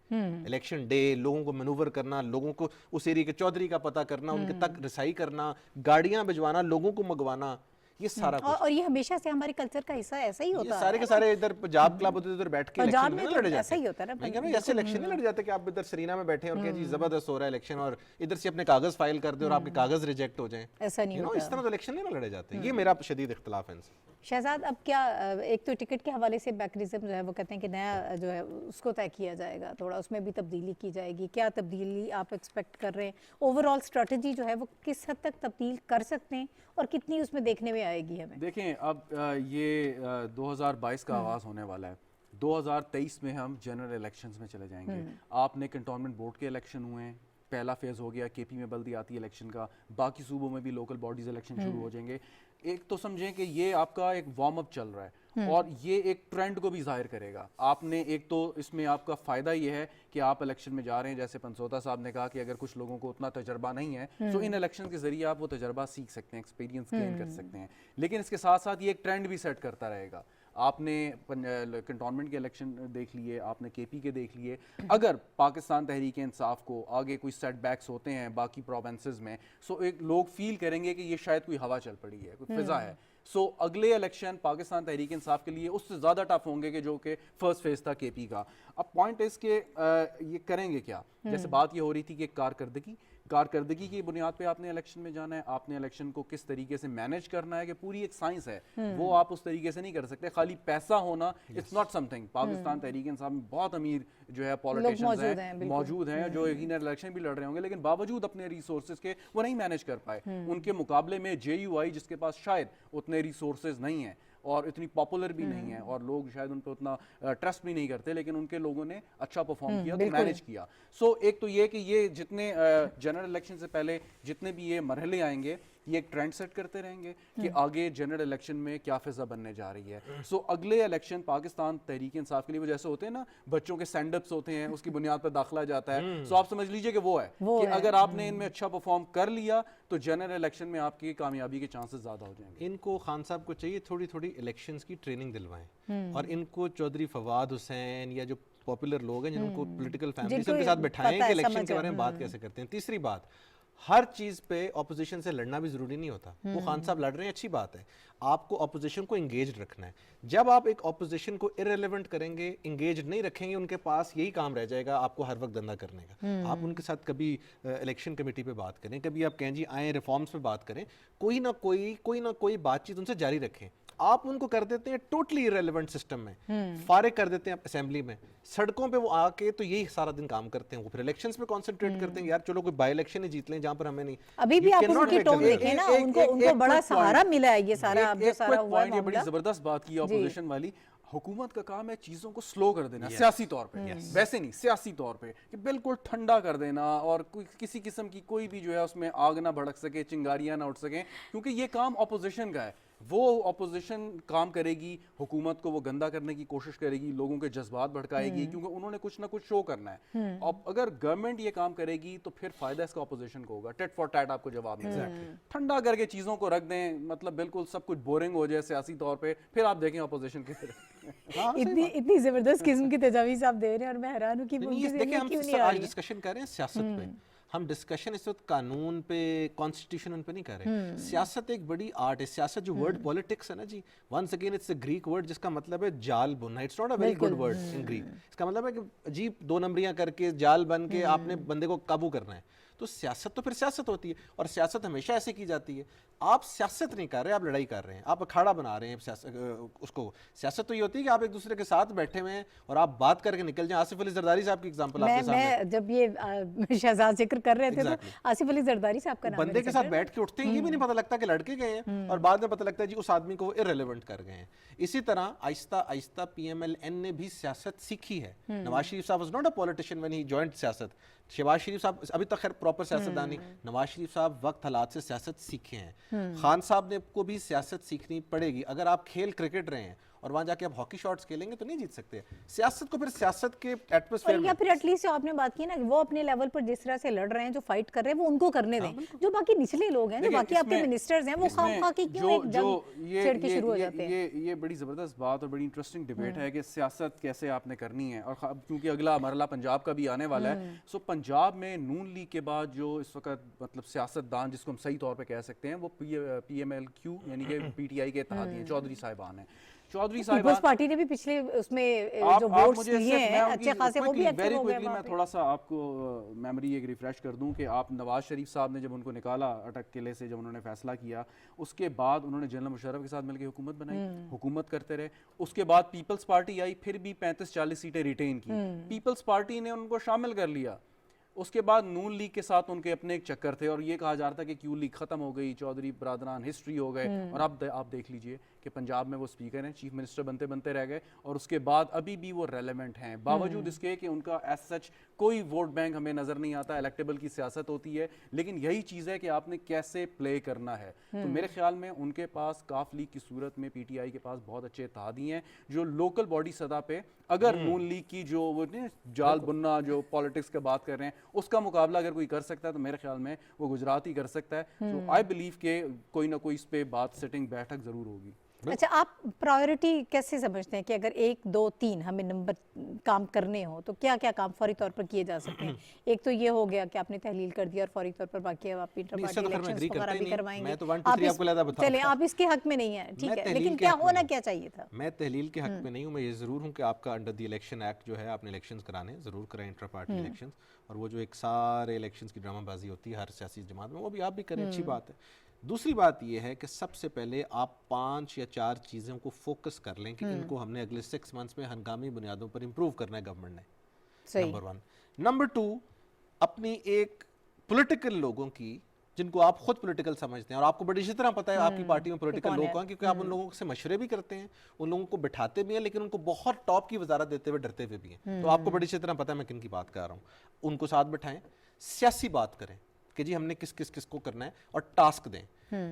Speaker 2: इलेक्शन डे, लोगों को मैनूवर करना, लोगों को उस एरिया के चौधरी का पता करना, उनके तक रसाई करना, गाड़ियां भिजवाना, लोगों को मंगवाना, ये सारा कुछ।
Speaker 1: और ये हमेशा से हमारे कल्चर का हिस्सा ऐसा ही होता है।
Speaker 2: सारे के सारे इधर पंजाब क्लब होते उधर बैठ के इलेक्शन नहीं लड़े जाते।
Speaker 1: ऐसा ही होता है ना,
Speaker 2: मैं कह रहा हूं ऐसे इलेक्शन नहीं लड़े जाते कि आप इधर सरीना में बैठे और कहें जी जबरदस्त हो रहा है इलेक्शन, और इधर से अपने कागज फाइल कर दे और आपके कागज रिजेक्ट हो जाएं।
Speaker 1: ऐसा नहीं होता।
Speaker 2: इस तरह तो इलेक्शन नहीं लड़े जाते। ये मेरा शदीद इख्तिलाफ है इनसे।
Speaker 1: शहजाद, अब क्या, एक तो टिकट के हवाले से बैकरिज्म जो है वो कहते हैं कि नया जो है उसको तय किया जाएगा, थोड़ा उसमें भी तब्दीली की जाएगी, क्या तब्दीली आप एक्सपेक्ट कर रहे हैं? ओवरऑल स्ट्रेटजी जो है वो किस हद तक तब्दील कर सकते हैं और कितनी उसमें देखने में आएगी हमें?
Speaker 3: देखें, अब ये 2022 का आगाज़ होने वाला है, 2023 में हम जनरल इलेक्शंस में चले जाएंगे। आपने कंटोनमेंट बोर्ड के इलेक्शन हुए हैं, पहला फेज़ हो गया, केपी में बल्दियाती इलेक्शन का, बाकी सूबों में भी लोकल बॉडीज़ इलेक्शन शुरू हो जाएंगे। एक तो समझें कि ये आपका एक वार्म अप चल रहा है और ये एक ट्रेंड को भी जाहिर करेगा। आपने एक तो इसमें आपका फ़ायदा ये है कि आप इलेक्शन में जा रहे हैं, जैसे पंसोता साहब ने कहा कि अगर कुछ लोगों को उतना तजर्बा नहीं है तो इन इलेक्शन के ज़रिए आप वो तजर्बा सीख सकते हैं, एक्सपीरियंस गेन कर सकते हैं। लेकिन इसके साथ साथ ये एक ट्रेंड भी सेट करता रहेगा। आपने कंटोनमेंट के इलेक्शन देख लिए, आपने केपी के देख लिए, अगर पाकिस्तान तहरीक इंसाफ को आगे कोई सेटबैक्स होते हैं बाकी प्रोविंसेस में, सो एक लोग फील करेंगे कि ये शायद कोई हवा चल पड़ी है, कोई फिजा है, सो अगले इलेक्शन पाकिस्तान तहरीक इंसाफ के लिए उससे ज़्यादा टफ होंगे कि जो कि फर्स्ट फेज था केपी का। अब पॉइंट इस के ये करेंगे क्या, जैसे बात ये हो रही थी कि कारकर्दगी की बुनियाद पे आपने इलेक्शन में जाना है, आपने इलेक्शन को किस तरीके से मैनेज करना है, कि पूरी एक साइंस है, वो आप उस तरीके से नहीं कर सकते। खाली पैसा होना it's not something. Pakistan Tehreek Insaf में बहुत अमीर जो है पॉलिटिशियंस हैं, मौजूद हैं जो यकीनन इलेक्शन भी लड़ रहे होंगे, लेकिन बावजूद अपने रिसोर्सेज के वो नहीं मैनेज कर पाए। उनके मुकाबले में JUI जिसके पास शायद उतने रिसोर्सेज नहीं हैं और इतनी पॉपुलर भी नहीं है और लोग शायद उन पर उतना ट्रस्ट भी नहीं करते, लेकिन उनके लोगों ने अच्छा परफॉर्म किया, तो मैनेज किया। सो एक तो ये कि ये जितने जनरल इलेक्शन से पहले जितने भी ये मरहले आएंगे, ये एक ट्रेंड सेट करते रहेंगे कि आगे जनरल इलेक्शन में क्या फिजा बनने जा रही है। सो अगले इलेक्शन पाकिस्तान तहरीक इंसाफ के लिए वो जैसे होते हैं ना, बच्चों के स्टैंड अप्स होते हैं, उसकी बुनियाद पर दाखिला जाता है। सो आप समझ लीजिए कि वो है कि अगर आपने इनमें अच्छा परफॉर्म कर लिया तो जनरल इलेक्शन में आपकी कामयाबी के चांसेस ज्यादा हो जाएंगे।
Speaker 2: इनको खान साहब को चाहिए थोड़ी थोड़ी इलेक्शंस की ट्रेनिंग दिलवाएं और इनको चौधरी फवाद हुसैन या जो पॉपुलर लोग हैं जिनको पॉलिटिकल फैमिली के साथ बैठाएं कि इलेक्शन के बारे में बात कैसे करते हैं। तीसरी बात, हर चीज पे ऑपोजिशन से लड़ना भी जरूरी नहीं होता। वो खान साहब लड़ रहे हैं, अच्छी बात है, आपको ऑपोजिशन को एंगेज रखना है। जब आप एक ऑपोजिशन को इररिलेवेंट करेंगे, एंगेज नहीं रखेंगे, उनके पास यही काम रह जाएगा आपको हर वक्त धंधा करने का। आप उनके साथ कभी इलेक्शन कमेटी पे बात करें, कभी आप कहें जी आए रिफॉर्म्स पे बात करें, कोई ना कोई बातचीत उनसे जारी रखें। आप उनको कर देते हैं टोटली इररिलेवेंट सिस्टम में, फारिग कर देते हैं असेंबली में, सड़कों पे वो आके तो यही सारा दिन काम करते हैं। वो फिर इलेक्शंस पे कंसंट्रेट करते हैं, यार चलो कोई बाई इलेक्शन ही जीत लें जहां पर हमें नहीं।
Speaker 1: अभी भी आप उनकी टोन देखें ना, उनको बड़ा सहारा मिला है ये सारा जो सारा हुआ है।
Speaker 3: ये बड़ी जबरदस्त बात की ऑपोजिशन वाली। हुकूमत का काम है चीज़ों को स्लो कर देना, सियासी तौर पे, वैसे नहीं, सियासी तौर पे कि बिल्कुल ठंडा कर देना और किसी किस्म की कोई भी जो है उसमें आग ना भड़क सके, चिंगारियां ना उठ सकें, क्योंकि ये काम ऑपोजिशन का है। वो ऑपोजिशन काम करेगी, हुकूमत को वो गंदा करने की कोशिश करेगी, लोगों के जज्बात भड़काएगी, क्योंकि उन्होंने कुछ ना कुछ शो करना है। अब अगर गवर्नमेंट ये काम करेगी तो फिर फायदा इसका ऑपोजिशन को होगा। टेट फॉर टैट आपको जवाब मिलेगा। ठंडा करके चीज़ों को रख दें, मतलब बिल्कुल सब कुछ बोरिंग हो जाए सियासी तौर पे, फिर आप देखें ऑपोजिशन की तरफ।
Speaker 1: इतनी जबरदस्त किस्म की तजवीज़ आप दे रहे हैं और मैं हैरान हूँ कि
Speaker 2: आज डिस्कशन कर रहे हैं सियासत पे। हम डिस्कशन इस वक्त कानून पे, कॉन्स्टिट्यूशन पे नहीं कर रहे। सियासत एक बड़ी आर्ट है। सियासत जो वर्ड पॉलिटिक्स है ना जी, once again it's a Greek word जिसका मतलब है जाल बुनना। It's not a very good word in Greek. इसका मतलब है कि अजीब दो नंबरियां करके जाल बन के आपने बंदे को काबू करना है। तो सियासत तो फिर सियासत होती है और सियासत हमेशा ऐसे की जाती है। आप सियासत नहीं कर रहे, आप लड़ाई कर रहे हैं, आप अखाड़ा बना रहे हैं। उसको सियासत तो ये होती है कि आप एक दूसरे के साथ बैठे हुए हैं और आप बात करके निकल जाएं। आसिफ अली जरदारी साहब की एग्जांपल आपके सामने।
Speaker 1: मैं जब ये शहजाद जिक्र कर रहे थे तो आसिफ अली जरदारी साहब का नाम
Speaker 2: बंदे के साथ बैठ के उठते हैं, ये भी नहीं पता लगता कि लड़के गए हैं और बाद में पता लगता है जी उस आदमी को वो इररिलेवेंट कर गए हैं। इसी तरह आहिस्ता आहिस्ता PMLN ने भी सियासत सीखी है। नवाज शरीफ साहब was not a politician when he joined सियासत। शहबाज शरीफ साहब अभी तक खैर प्रॉपर सियासतदान नहीं। नवाज शरीफ साहब वक्त हालात से सियासत सीखे हैं। खान साहब ने को भी सियासत सीखनी पड़ेगी। अगर आप खेल क्रिकेट रहे हैं और वहां जाके आप हॉकी शॉट्स खेलेंगे तो नहीं जीत सकते। सियासत को फिर सियासत के एटमॉस्फेयर
Speaker 1: या फिर एटलीस्ट जो आपने बात की ना, वो अपने लेवल पर जिस तरह से लड़ रहे हैं, जो फाइट कर रहे हैं, वो उनको करने दें। जो बाकी निचले लोग हैं, जो बाकी आपके मिनिस्टर्स हैं, वो खामखा की क्यों एक जंग छेड़ के शुरू हो जाते हैं।
Speaker 3: ये बड़ी जबरदस्त बात और बड़ी इंटरेस्टिंग डिबेट है कि सियासत कैसे आपने करनी है। और क्योंकि अगला मरला पंजाब का भी आने वाला है, सो पंजाब में नून लीग के बाद जो इस वक्त मतलब सियासतदान जिसको हम सही तौर पे कह सकते हैं, वो PMLQ यानी कि PTI के इत्तेहादी हैं, चौधरी साहिबान हैं। चौधरी साहब
Speaker 1: पीपल्स पार्टी ने भी पिछले उसमें जो वोट्स लिए हैं अच्छे खासे, वो भी एक्टिव हो गए।
Speaker 3: मैं थोड़ा सा आपको मेमोरी एक रिफ्रेश कर दूं कि आप नवाज शरीफ साहब ने जब उनको निकाला अटक किले से, जब उन्होंने फैसला किया, उसके बाद उन्होंने जनरल मुशर्रफ के साथ मिलकर हुकूमत बनाई, हुकूमत करते रहे। उसके बाद पीपल्स पार्टी आई, फिर भी 35-40 सीटें रिटेन की। पीपल्स पार्टी ने उनको शामिल कर लिया। उसके बाद नून लीग के साथ उनके अपने एक चक्कर थे और ये कहा जा रहा था कि क्यू लीग खत्म हो गई, चौधरी बरादरान हिस्ट्री हो गए। और अब आप देख लीजिए कि पंजाब में वो स्पीकर हैं, चीफ मिनिस्टर बनते बनते रह गए और उसके बाद अभी भी वो रेलेवेंट हैं, बावजूद इसके कि उनका एज सच कोई वोट बैंक हमें नजर नहीं आता। इलेक्टेबल की सियासत होती है, लेकिन यही चीज़ है कि आपने कैसे प्ले करना है। तो मेरे ख्याल में उनके पास काफ लीग की सूरत में PTI के पास बहुत अच्छे इत्तेहादी हैं जो लोकल बॉडी सतह पे, अगर नून लीग की जो वो जाल बुनना जो पॉलिटिक्स की बात कर रहे हैं, उसका मुकाबला अगर कोई कर सकता है तो मेरे ख्याल में वो गुजरात ही कर सकता है। तो आई बिलीव के कोई ना कोई इस पे बात सेटिंग बैठक जरूर होगी।
Speaker 1: अच्छा, आप प्रायोरिटी कैसे समझते हैं कि अगर 1, 2, 3 हमें नंबर काम करने हो तो क्या क्या काम फौरी तौर पर किए जा सकते हैं? एक तो ये हो गया कि आपने तहलील कर दिया और फौरी तौर पर बाकी अब आप इंटर
Speaker 2: नहीं, इससे
Speaker 1: पार्टी
Speaker 2: तो खैर मैं
Speaker 1: इलेक्शंस
Speaker 2: एग्री करता
Speaker 1: वगैरह
Speaker 2: ही
Speaker 1: भी
Speaker 2: नहीं।
Speaker 1: करवाएंगे।
Speaker 2: मैं तो 1, 2, 3 आपको अलग बताऊंगा।
Speaker 1: चले, आप इसके हक में नहीं है, ठीक
Speaker 2: मैं
Speaker 1: है,
Speaker 2: तहलील
Speaker 1: लेकिन
Speaker 2: के
Speaker 1: क्या
Speaker 2: हक में
Speaker 1: होना
Speaker 2: नहीं।
Speaker 1: क्या चाहिए था?
Speaker 2: मैं तहलील के हक में नहीं हूँ। मैं ये ज़रूर हूँ कि आपका अंडर द इलेक्शन एक्ट जो है आपने इलेक्शंस कराने हैं, ज़रूर कराएं इंटर पार्टी इलेक्शंस। और वो जो एक सारे इलेक्शंस की ड्रामाबाजी होती है हर सियासी जमात में, वो भी आप भी करें, अच्छी बात है। दूसरी बात ये है कि सबसे पहले आप 5 या 4 चीज़ों को फोकस कर लें कि इनको हमने अगले 6 मंथ्स में हंगामी बुनियादों पर इंप्रूव करना है गवर्नमेंट ने।
Speaker 1: सही।
Speaker 2: नंबर 1। नंबर 2, अपनी एक पॉलिटिकल लोगों की, जिनको आप खुद पॉलिटिकल समझते हैं और आपको बड़ी अच्छी तरह पता है आपकी पार्टी में पॉलिटिकल लोग कौन हैं, क्योंकि आप उन लोगों से मशवरे भी करते हैं, उन लोगों को बिठाते भी हैं, लेकिन उनको बहुत टॉप की वजारत देते हुए डरते हुए भी हैं। तो आपको बड़ी अच्छी तरह पता है मैं किन की बात कर रहा हूँ। उनको साथ बिठाएं, सियासी बात करें कि जी हमने किस किस किस को करना है और टास्क दें।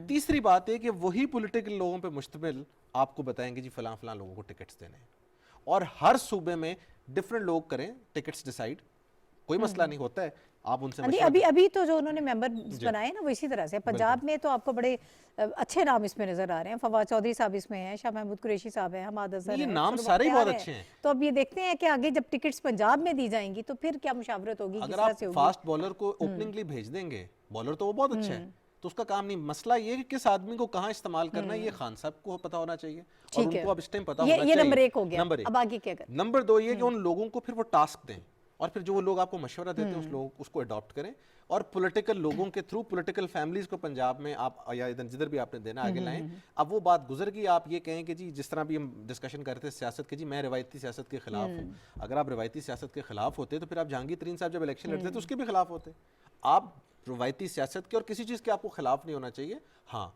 Speaker 2: तीसरी बात है कि वही पॉलिटिकल लोगों पे मुश्तमिल आपको बताएंगे जी फलां फलां लोगों को टिकट्स देने हैं, और हर सूबे में डिफरेंट लोग करें टिकट्स डिसाइड, कोई मसला नहीं होता है, आप उनसे
Speaker 1: नहीं,
Speaker 2: मशवरा
Speaker 1: अभी तो जो उन्होंने मेंबर बनाए ना वो इसी तरह से। पंजाब में तो आपको बड़े अच्छे नाम इसमें नजर आ रहे हैं। फवाद चौधरी साहब इसमें हैं, शाह महमूद कुरैशी साहब हैं, हमाद अजहर
Speaker 2: नहीं, ये
Speaker 1: हैं,
Speaker 2: नाम
Speaker 1: शुरू
Speaker 2: सारे ही
Speaker 1: बख्तियार
Speaker 2: बहुत
Speaker 1: हैं।
Speaker 2: अच्छे हैं।
Speaker 1: तो अब ये देखते हैं कि आगे जब टिकट्स पंजाब में दी जाएंगी तो फिर क्या मुशावरत होगी, किस
Speaker 2: अगर
Speaker 1: तरह
Speaker 2: आप
Speaker 1: से होगी?
Speaker 2: फास्ट बॉलर को ओपनिंग लिए भेज देंगे, बॉलर तो वो बहुत अच्छा है, तो उसका काम नहीं। मसला ये है कि किस आदमी को कहाँ इस्तेमाल करना है, ये खान साहब को पता होना चाहिए और
Speaker 1: ठीक है।
Speaker 2: उनको अब इस टाइम पता
Speaker 1: ये
Speaker 2: होना चाहिए।
Speaker 1: नंबर 1 हो गया।
Speaker 2: नंबर 1।
Speaker 1: अब आगे क्या करें?
Speaker 2: नंबर 2 ये कि उन लोगों को फिर वो टास्क दें, और फिर जो वो लोग आपको मशवरा देते हैं उस लोग उसको अडॉप्ट करें, और पॉलिटिकल लोगों के थ्रू पॉलिटिकल फैमिलीज को पंजाब में आप या इधर जिधर भी आपने देना आगे लाएं। अब वो बात गुजर गई, आप ये कहें कि जी जिस तरह भी हम डिस्कशन कर रहे थे सियासत के, जी मैं रिवायती सियासत के खिलाफ हूँ। अगर आप रिवायती सियासत के खिलाफ होते तो फिर आप जहांगीर तरीन साहब जब इलेक्शन लड़ते थे उसके भी खिलाफ होते। आप रिवायती सियासत के और किसी चीज़ के आपको खिलाफ नहीं होना चाहिए। हाँ,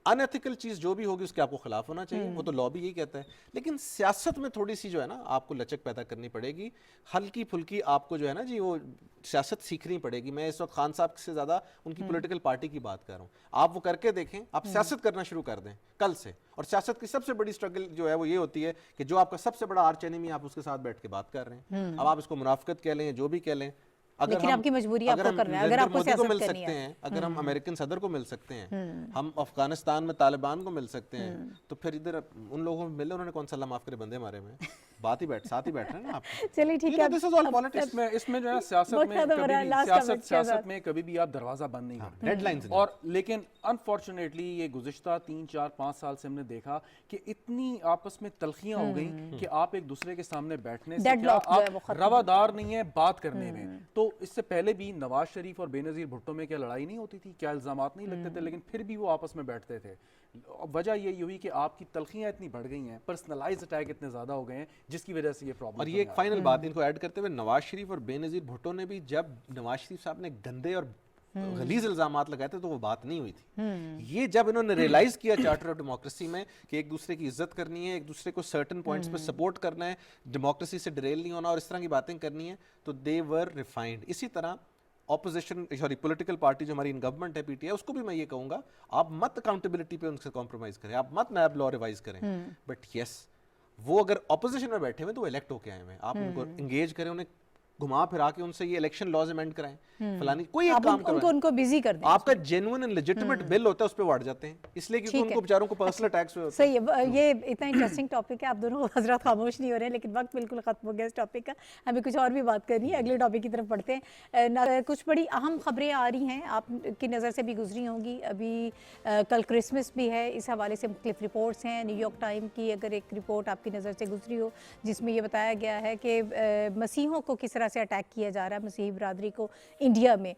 Speaker 2: अनएथिकल चीज जो भी होगी उसके आपको खिलाफ होना चाहिए, वो तो लॉ भी यही कहता है। लेकिन सियासत में थोड़ी सी जो है ना आपको लचक पैदा करनी पड़ेगी, हल्की फुल्की आपको जो है ना जी वो सियासत सीखनी पड़ेगी। मैं इस वक्त खान साहब से ज्यादा उनकी पॉलिटिकल पार्टी की बात कर रहा हूँ। आप वो करके देखें, आप सियासत करना शुरू कर दें कल से। और सियासत की सबसे बड़ी स्ट्रगल जो है वो ये होती है कि जो आपका सबसे बड़ा आर्च एनिमी, आप उसके साथ बैठ के बात कर रहे हैं। अब आप इसको मुनाफिकत कह लें, जो भी कह लें,
Speaker 1: लेकिन आपकी मजबूरी आपको करना है। अगर आपको
Speaker 2: मोदी को
Speaker 1: सियासत
Speaker 2: मिल
Speaker 1: करनी
Speaker 2: सकते
Speaker 1: है,
Speaker 2: हैं, अगर हम अमेरिकन सदर को मिल सकते हैं, हम अफगानिस्तान में तालिबान को मिल सकते हैं, तो फिर इधर उन लोगों में मिले, उन्होंने कौन सा अल्लाह माफ करे बंदे मारे में बात ही साथ ही बैठ रहे हैं ना आप।
Speaker 1: चलिए ठीक है।
Speaker 2: This is all politics.
Speaker 3: इसमें जो है सियासत में कभी भी आप दरवाजा बंद नहीं करते,
Speaker 2: डेडलाइंस।
Speaker 3: और लेकिन अनफॉर्चुनेटली ये गुज़िश्ता 3, 4, 5 साल से हमने देखा कि इतनी आपस में तलखियां हो गई कि आप एक दूसरे के सामने बैठने से क्या आप रवादार नहीं है बात करने में। तो इससे पहले भी नवाज शरीफ और बेनजीर भुट्टो में क्या लड़ाई नहीं होती थी, क्या इल्जामात नहीं लगते थे, लेकिन फिर भी वो आपस में बैठते थे। वजह ये हुई कि आपकी तलखियां इतनी बढ़ गई हैं, पर्सनलाइज अटैक इतने ज्यादा हो गए हैं, जिसकी वजह से ये प्रॉब्लम।
Speaker 2: और ये एक फाइनल बात इनको ऐड करते हुए, नवाज शरीफ और बेनजीर भुट्टो ने भी, जब नवाज शरीफ साहब ने गंदे और गलीज इल्जामात लगाए थे तो वो बात नहीं हुई थी। ये जब इन्होंने रियलाइज किया चार्टर ऑफ डेमोक्रेसी में कि एक दूसरे की इज्जत करनी है, एक दूसरे को सर्टेन पॉइंट्स पे सपोर्ट करना है, डेमोक्रेसी से डिरेल नहीं होना और इस तरह की बातें करनी है, तो दे वर रिफाइंड। इसी तरह ऑपोजिशन सॉरी पॉलिटिकल पार्टी जो हमारी इन गवर्नमेंट है पीटीआई, उसको भी मैं ये कहूंगा आप मत अकाउंटेबिलिटी पे उनसे कॉम्प्रोमाइज करें, आप मत नैब लॉ रिवाइज करें, बट यस वो अगर ऑपोजिशन में बैठे हुए तो वो इलेक्ट होके आए हैं, आप उनको एंगेज करें, उन्हें घुमा फिरा के उनसे ये इलेक्शन लॉज अमेंड कराएं, फलानी कोई एक काम
Speaker 1: करें, उनको बिजी कर दें।
Speaker 2: आपका जेन्युइन एंड लेजिटिमेट बिल होता है उस पे वाड़ जाते हैं, इसलिए क्योंकि उनको बेचारों को पर्सनल टैक्स हुए होते हैं।
Speaker 1: सही है, ये इतना इंटरेस्टिंग टॉपिक है, आप दोनों हजरत खामोश नहीं हो रहे हैं, लेकिन वक्त बिल्कुल खत्म हो गया इस टॉपिक का। हमें कुछ और भी बात करनी है, अगले टॉपिक की तरफ पढ़ते हैं। कुछ बड़ी अहम खबरें आ रही हैं, आपकी नज़र से भी गुजरी होंगी। अभी कल क्रिसमस भी है, इस हवाले से मुख्तलिफ रिपोर्ट्स हैं। न्यूयॉर्क टाइम की अगर एक रिपोर्ट आपकी नज़र से गुजरी हो जिसमें ये बताया गया है कि मसीहों को किस तरह से अटैक किया जा रहा है, मसीही बरादरी को इंडिया में।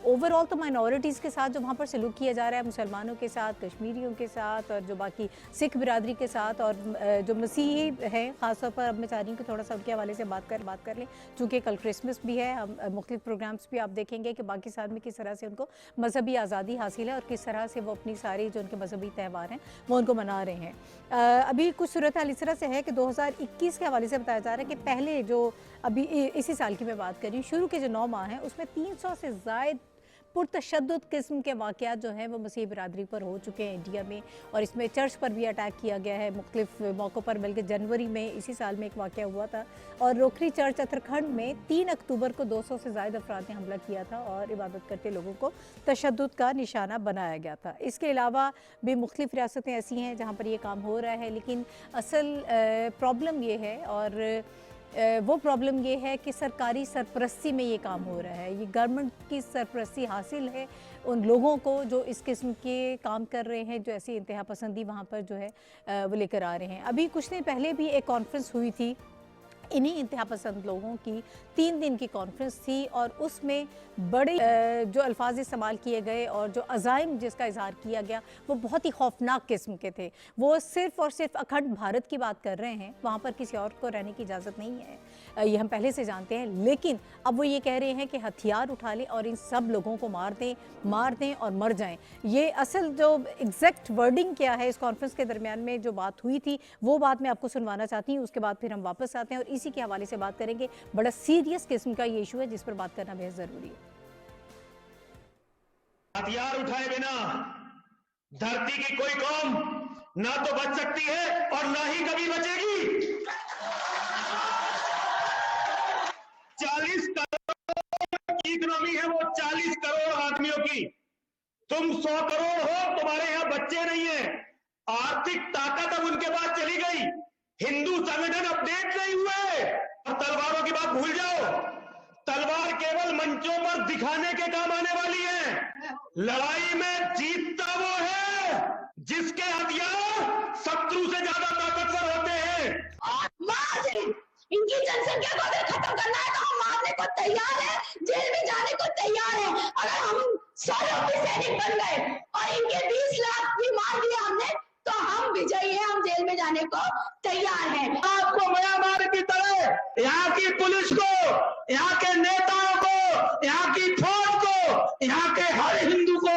Speaker 1: ओवरऑल तो माइनॉरिटीज़ के साथ जो वहाँ पर सलूक किया जा रहा है, मुसलमानों के साथ, कश्मीरियों के साथ और जो बाकी सिख बिरादरी के साथ, और जो मसीही हैं ख़ासतौर पर, अब मैं चाह रही हूँ कि थोड़ा सा उनके हवाले से बात कर लें, चूँकि कल क्रिसमस भी है। हम मुख्तलिफ प्रोग्राम्स भी आप देखेंगे कि बाकी साल में किस तरह से उनको मजहबी आज़ादी हासिल है और किस तरह से वो अपनी सारी जो उनके मजहबी त्यौहार हैं वो उनको मना रहे हैं। अभी कुछ सूरत हाल इस तरह से है कि 2021 के हवाले से बताया जा रहा है कि पहले जो अभी इसी साल की मैं बात कर रही हूँ, शुरू के जो 9 माह हैं उसमें 300 से ज़ायद पुरतशद्दुद किस्म के वाक़यात जो हैं वो मसीह बिरादरी पर हो चुके हैं इंडिया में, और इसमें चर्च पर भी अटैक किया गया है मुख्तलिफ मौक़ों पर। बल्कि जनवरी में इसी साल में एक वाक़या हुआ था और रोकरी चर्च अतरखंड में 3 अक्टूबर को 200 से ज़ायद अफराद ने हमला किया था और इबादत करते लोगों को तशद्दुद का निशाना बनाया गया था। इसके अलावा भी मुख्तलिफ रियासतें ऐसी हैं जहाँ पर ये काम हो रहा है, लेकिन असल प्रॉब्लम ये है, और वो प्रॉब्लम ये है कि सरकारी सरपरस्ती में ये काम हो रहा है। ये गवर्नमेंट की सरपरस्ती हासिल है उन लोगों को जो इस किस्म के काम कर रहे हैं, जो ऐसी इंतहा पसंदी वहाँ पर जो है वो लेकर आ रहे हैं। अभी कुछ दिन पहले भी एक कॉन्फ्रेंस हुई थी, इन्हीं इंतहा पसंद लोगों की 3 दिन की कॉन्फ्रेंस थी, और उसमें बड़े जो अल्फाज इस्तेमाल किए गए और जो अज़ाइम जिसका इजहार किया गया वो बहुत ही खौफनाक किस्म के थे। वो सिर्फ़ और सिर्फ अखंड भारत की बात कर रहे हैं, वहाँ पर किसी और को रहने की इजाज़त नहीं है, ये हम पहले से जानते हैं। लेकिन अब वो ये कह रहे हैं कि हथियार उठा लें और इन सब लोगों को मार दें और मर जाएं। ये असल जो एग्जैक्ट वर्डिंग क्या है इस कॉन्फ्रेंस के दरमियान में जो बात हुई थी, वो बात मैं आपको सुनवाना चाहती हूँ। उसके बाद फिर हम वापस आते हैं और इसी के हवाले से बात करेंगे। बड़ा सीरियस किस्म का ये इशू है जिस पर बात करना बेहद ज़रूरी है।
Speaker 4: हथियार उठाए बिना धरती की कोई कौम ना तो बच सकती है और ना ही कभी बचेगी। 40 करोड़ की इकोनॉमी है, वो 40 करोड़ आदमियों की। तुम 100 करोड़ हो, तुम्हारे यहां बच्चे नहीं है, आर्थिक ताकत अब उनके पास चली गई, हिंदू संगठन अपडेट नहीं हुए। और तलवारों की बात भूल जाओ, तलवार केवल मंचों पर दिखाने के काम आने वाली है। लड़ाई में जीतता वो है जिसके हथियार शत्रु से ज्यादा ताकतवर होते हैं।
Speaker 5: इनकी जनसंख्या को अगर खत्म करना है तो हम मारने को तैयार है, जेल में जाने को तैयार है। अगर हम 100 सैनिक बन गए और इनके 20 लाख भी मार दिए हमने तो हम विजयी हैं, हम जेल में जाने को तैयार हैं।
Speaker 4: आपको म्यांमार की तरह यहाँ की पुलिस को, यहाँ के नेताओं को, यहाँ की फौज को, यहाँ के हर हिंदू को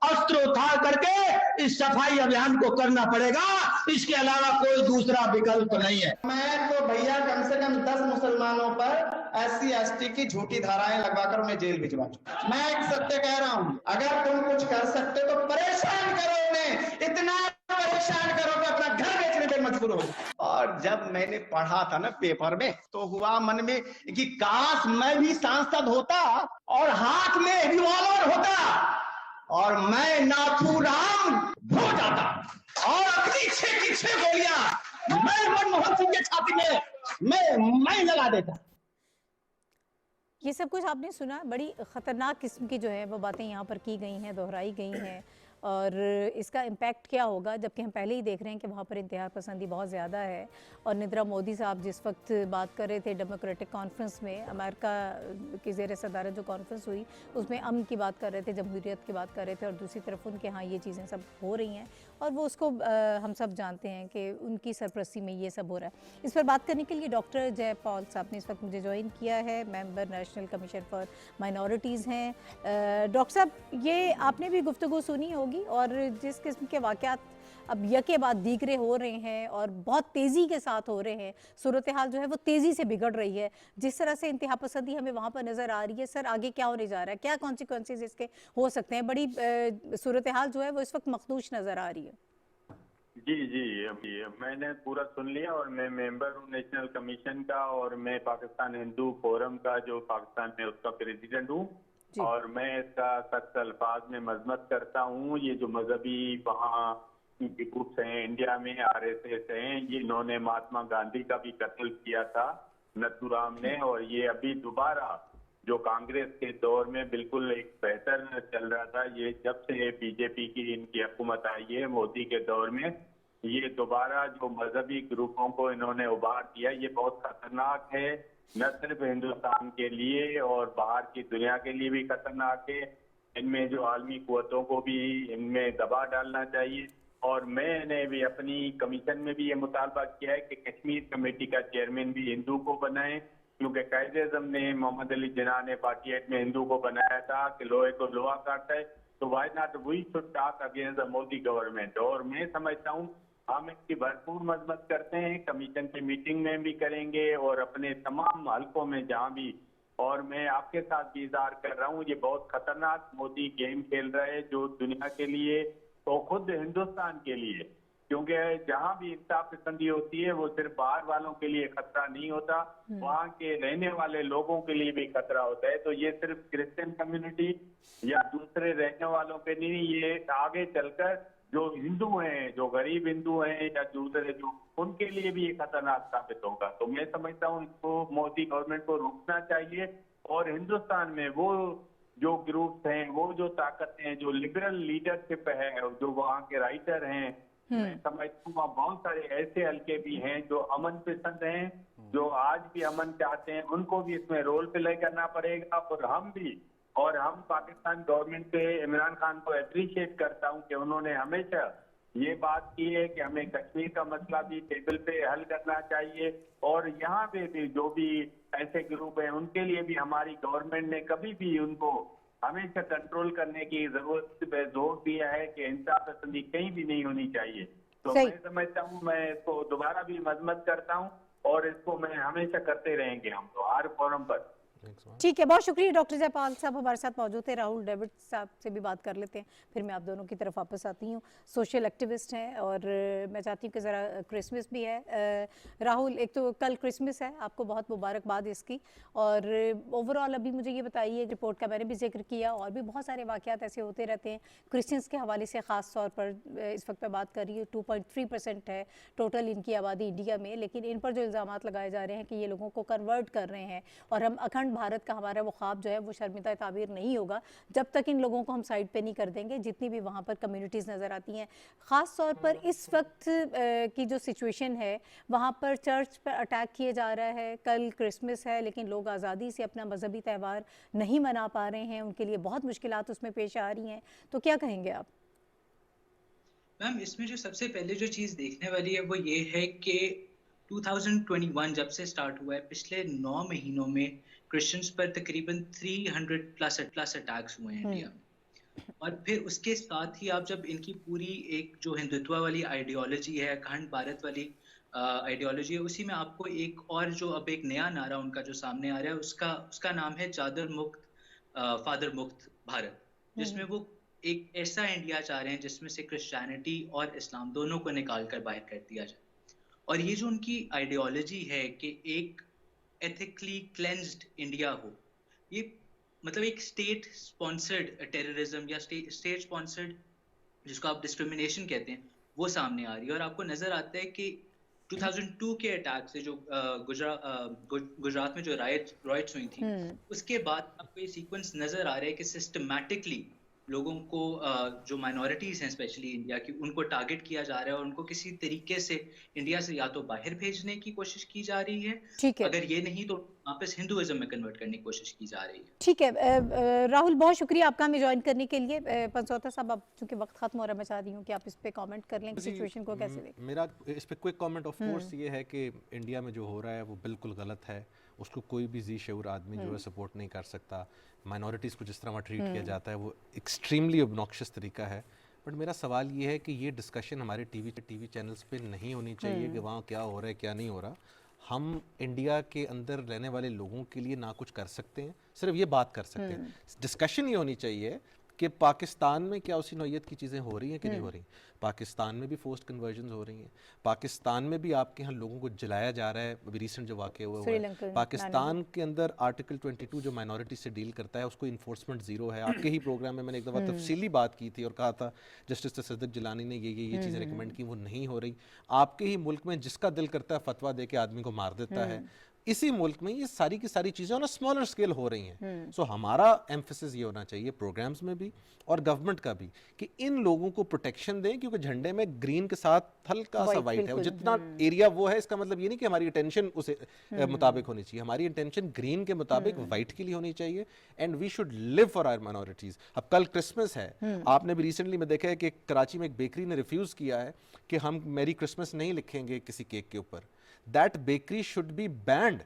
Speaker 4: अस्त्र उठा करके इस सफाई अभियान को करना पड़ेगा। इसके अलावा कोई दूसरा विकल्प नहीं है।
Speaker 6: मैं तो भैया कम से कम 10 मुसलमानों पर SC ST की झूठी धाराएं लगवाकर मैं जेल भिजवा चुका। मैं एक सत्य कह रहा हूँ, अगर तुम कुछ कर सकते तो परेशान करो, उन्हें इतना परेशान करो कि अपना घर बेचने पे मजबूर हो। और जब मैंने पढ़ा था ना पेपर में, तो हुआ मन में कि काश मैं भी सांसद होता और हाथ में रिवॉल्वर होता और मैं नाथूराम हो जाता और अपनी 6 की 6 गोलियां मैं मनमोहन सिंह के छाती में मैं लगा देता।
Speaker 1: ये सब कुछ आपने सुना, बड़ी ख़तरनाक किस्म की जो है वो बातें यहाँ पर की गई हैं, दोहराई गई हैं, और इसका इम्पैक्ट क्या होगा, जबकि हम पहले ही देख रहे हैं कि वहाँ पर इंतहा पसंदी बहुत ज़्यादा है। और नरेंद्र मोदी साहब जिस वक्त बात कर रहे थे डेमोक्रेटिक कॉन्फ्रेंस में, अमेरिका की ज़ेर सदारत जो कॉन्फ्रेंस हुई उसमें अमन की बात कर रहे थे, जमहूरियत की बात कर रहे थे, और दूसरी तरफ उनके यहाँ ये चीज़ें सब हो रही हैं और वो उसको हम सब जानते हैं कि उनकी सरपरस्ती में ये सब हो रहा है। इस पर बात करने के लिए डॉक्टर जयपॉल साहब ने इस वक्त मुझे ज्वाइन किया है, member national commission for minorities हैं। डॉक्टर साहब, ये आपने भी गुफ्तगू सुनी होगी, और जिस किस्म के वाक़यात अब यके बाद दीगरे हो रहे हैं और बहुत तेज़ी के साथ हो रहे हैं, सूरत हाल जो है वो तेज़ी से बिगड़ रही है, जिस तरह से इंतहा पसंदी हमें वहाँ पर नज़र आ रही है, सर आगे क्या होने जा रहा है, क्या कॉन्सिक्वेंसेस इसके हो सकते हैं? बड़ी सूरत हाल जो है वो इस वक्त मखदूश नज़र आ रही है।
Speaker 7: जी, मैंने पूरा सुन लिया और मैं मेंबर हूँ नेशनल कमीशन का, और मैं पाकिस्तान हिंदू फोरम का जो पाकिस्तान में उसका प्रेसिडेंट हूँ, और मैं इसका सख्त अल्फाज में मजम्मत करता हूँ। ये जो मजहबी वहाँ ग्रुप्स हैं इंडिया में, RSS हैं, ये इन्होंने महात्मा गांधी का भी कत्ल किया था नथुराम ने, और ये अभी दोबारा जो कांग्रेस के दौर में बिल्कुल एक बेहतर चल रहा था, ये जब से बीजेपी की इनकी हुकूमत आई है मोदी के दौर में, ये दोबारा जो मजहबी ग्रुपों को इन्होंने उभार दिया, ये बहुत खतरनाक है, न सिर्फ हिंदुस्तान के लिए और बाहर की दुनिया के लिए भी खतरनाक है। इनमें जो आलमी कुव्वतों को भी इनमें दबाव डालना चाहिए। और मैंने भी अपनी कमीशन में भी ये मुतालबा किया है कि कश्मीर कमेटी का चेयरमैन भी हिंदू को बनाएं, क्योंकि कायदे आज़म ने मोहम्मद अली जिन्ना ने 48 में हिंदू को बनाया था कि लोहे को लोहा काटता है, तो why not we should talk against the Modi government. और मैं समझता हूँ हम इसकी भरपूर मजम्मत करते हैं, कमीशन की मीटिंग में भी करेंगे और अपने तमाम हलकों में जहाँ भी और मैं आपके साथ भी इजहार कर रहा हूँ, ये बहुत खतरनाक मोदी गेम खेल रहे हैं, जो दुनिया के लिए और खुद हिंदुस्तान के लिए, क्योंकि जहां भी इंसाफ पसंदी होती है वो सिर्फ बाहर वालों के लिए खतरा नहीं होता, वहां के रहने वाले लोगों के लिए भी खतरा होता है। तो ये सिर्फ क्रिश्चियन कम्युनिटी या दूसरे रहने वालों के नहीं, ये आगे चलकर जो हिंदू हैं, जो गरीब हिंदू हैं या दूसरे जो, उनके लिए भी ये खतरनाक साबित होगा। तो मैं समझता हूँ इसको मोदी गवर्नमेंट को रुकना चाहिए और हिंदुस्तान में वो जो ग्रुप्स हैं, वो जो ताकतें हैं, जो लिबरल लीडरशिप है, जो वहाँ के राइटर हैं, मैं समझता हूँ वहाँ बहुत सारे ऐसे हल्के भी हैं जो अमन पसंद हैं, जो आज भी अमन चाहते हैं, उनको भी इसमें रोल प्ले करना पड़ेगा। और हम भी, और हम पाकिस्तान गवर्नमेंट पे इमरान खान को अप्रिशिएट करता हूँ कि उन्होंने हमेशा ये बात की है कि हमें कश्मीर का मसला भी टेबल पे हल करना चाहिए, और यहाँ पे भी जो भी ऐसे ग्रुप हैं उनके लिए भी हमारी गवर्नमेंट ने कभी भी उनको हमेशा कंट्रोल करने की जरूरत पे जोर दिया है कि इंसाफ पसंदी कहीं भी नहीं होनी चाहिए। तो
Speaker 1: सही।
Speaker 7: मैं समझता हूँ, मैं इसको दोबारा भी मजम्मत करता हूँ और इसको मैं हमेशा करते रहेंगे हम तो हर फोरम पर।
Speaker 1: ठीक है, बहुत शुक्रिया डॉक्टर जयपाल साहब हमारे साथ मौजूद थे। राहुल डेविड साहब से भी बात कर लेते हैं, फिर मैं आप दोनों की तरफ वापस आती हूँ। सोशल एक्टिविस्ट हैं और मैं चाहती हूँ कि ज़रा क्रिसमस भी है। राहुल, एक तो कल क्रिसमस है, आपको बहुत मुबारकबाद इसकी। और ओवरऑल अभी मुझे ये बताइए, रिपोर्ट का मैंने भी जिक्र किया और भी बहुत सारे वाक़यात ऐसे होते रहते हैं क्रिश्चियंस के हवाले से, ख़ास तौर पर इस वक्त मैं बात कर रही हूँ 2.3% है टोटल इनकी आबादी इंडिया में, लेकिन इन पर जो इल्ज़ामात लगाए जा रहे हैं कि ये लोगों को कन्वर्ट कर रहे हैं और हम अखंड भारत का हमारा वो ख्वाब जो है वो शर्मिंदा ताबीर नहीं होगा जब तक इन लोगों को हम साइड पे नहीं कर देंगे। जितनी भी वहाँ पर कम्युनिटीज़ नज़र आती हैं, ख़ास तौर पर इस वक्त की जो सिचुएशन है, वहाँ पर चर्च पर अटैक किए जा रहा है। कल क्रिसमस है लेकिन लोग आज़ादी से अपना मजहबी त्यौहार नहीं मना पा रहे हैं, उनके लिए बहुत मुश्किलात उसमें पेश आ रही हैं, तो क्या कहेंगे आप?
Speaker 8: मैम, इसमें जो सबसे पहले जो चीज़ देखने वाली है वो ये है कि 2021 जब से स्टार्ट हुआ है, पिछले 9 महीनों में क्रिश्चियंस पर तकरीबन 300 प्लस अटैक्स हुए हैं इंडिया में। और फिर उसके साथ ही आप जब इनकी पूरी एक जो हिंदुत्व वाली आइडियोलॉजी है, अखंड भारत वाली आइडियोलॉजी है, उसी में आपको एक और जो अब एक नया नारा उनका जो सामने आ रहा है, उसका नाम है चादर मुक्त फादर मुक्त भारत, जिसमें वो एक ऐसा इंडिया चाह रहे हैं जिसमें से क्रिश्चियनिटी और इस्लाम दोनों को निकाल कर बाहर कर दिया जाए। और ये जो उनकी आइडियोलॉजी है कि एक एथिकली क्लेंज्ड इंडिया हो, ये मतलब एक स्टेट स्पॉन्सर्ड टेररिज्म या स्टेट स्पॉन्सर्ड, जिसको आप डिस्क्रिमिनेशन कहते हैं, वो सामने आ रही है। और आपको नजर आता है कि 2002 के अटैक से जो गुजरात में जो राइट्स हुई थी, उसके बाद आपको ये सीक्वेंस नजर आ रहा है कि सिस्टमैटिकली लोगों को जो माइनॉरिटीज हैं स्पेशली इंडिया की, उनको टारगेट किया जा रहा है और उनको किसी तरीके से इंडिया से या तो बाहर भेजने की कोशिश की जा रही है,
Speaker 1: ठीक है,
Speaker 8: अगर ये नहीं तो वापस हिंदुइज्म में कन्वर्ट करने की कोशिश की जा रही है।
Speaker 1: ठीक है राहुल, बहुत शुक्रिया आपका हमें ज्वाइन करने के लिए। पंचौता साहब, अब चूंकि वक्त खत्म हो रहा है, मैं चाह रही हूँ कि आप इस पे कमेंट कर लें, सिचुएशन को कैसे देखें।
Speaker 2: मेरा इस पे क्विक कमेंट ऑफ कोर्स ये है कि इंडिया में जो हो रहा है वो बिल्कुल गलत है, उसको कोई भी जी शऊर आदमी जो है सपोर्ट नहीं कर सकता। माइनॉरिटीज़ को जिस तरह वहाँ ट्रीट किया जाता है वो एक्सट्रीमली ऑब्नॉक्शियस तरीका है। बट मेरा सवाल ये है कि ये डिस्कशन हमारे टीवी चैनल्स पे नहीं होनी चाहिए कि वहाँ क्या हो रहा है क्या नहीं हो रहा। हम इंडिया के अंदर रहने वाले लोगों के लिए ना कुछ कर सकते हैं, सिर्फ ये बात कर सकते हैं। डिस्कशन ये होनी चाहिए कि पाकिस्तान में क्या उसी नौयत की चीज़ें हो रही हैं कि नहीं हो रही। पाकिस्तान में भी फोर्स्ड कन्वर्जन्स हो रही हैं, पाकिस्तान में भी आपके यहाँ लोगों को जलाया जा रहा है। अभी रिसेंट जो वाक़या हुआ है पाकिस्तान के अंदर, आर्टिकल 22 जो माइनॉरिटी से डील करता है उसको इन्फोर्समेंट ज़ीरो है। आपके ही प्रोग्राम में मैंने एक दफ़ा तफसीली बात की थी और कहा था जस्टिस तसद्दुक़ जिलानी ने ये चीज़ें रिकमेंड की, वो नहीं हो रही। आपके ही मुल्क में जिसका दिल करता है फतवा दे के आदमी को मार देता है। इसी मुल्क में ये सारी की सारी चीज़ें ऑन स्मॉलर स्केल हो रही हैं। सो हमारा एम्फेसिस ये होना चाहिए प्रोग्राम्स में भी और गवर्नमेंट का भी कि इन लोगों को प्रोटेक्शन दें, क्योंकि झंडे में ग्रीन के साथ हल्का सा वाइट है। जितना एरिया वो है, इसका मतलब ये नहीं कि हमारी अटेंशन उसे मुताबिक होनी चाहिए। हमारी अटेंशन ग्रीन के मुताबिक वाइट के लिए होनी चाहिए and we should live for our minorities. अब कल क्रिसमस है, आपने भी रिसेंटली में देखा है कि कराची में एक बेकरी ने रिफ्यूज़ किया है कि हम मेरी क्रिसमस नहीं लिखेंगे किसी केक के ऊपर। That bakery should be band,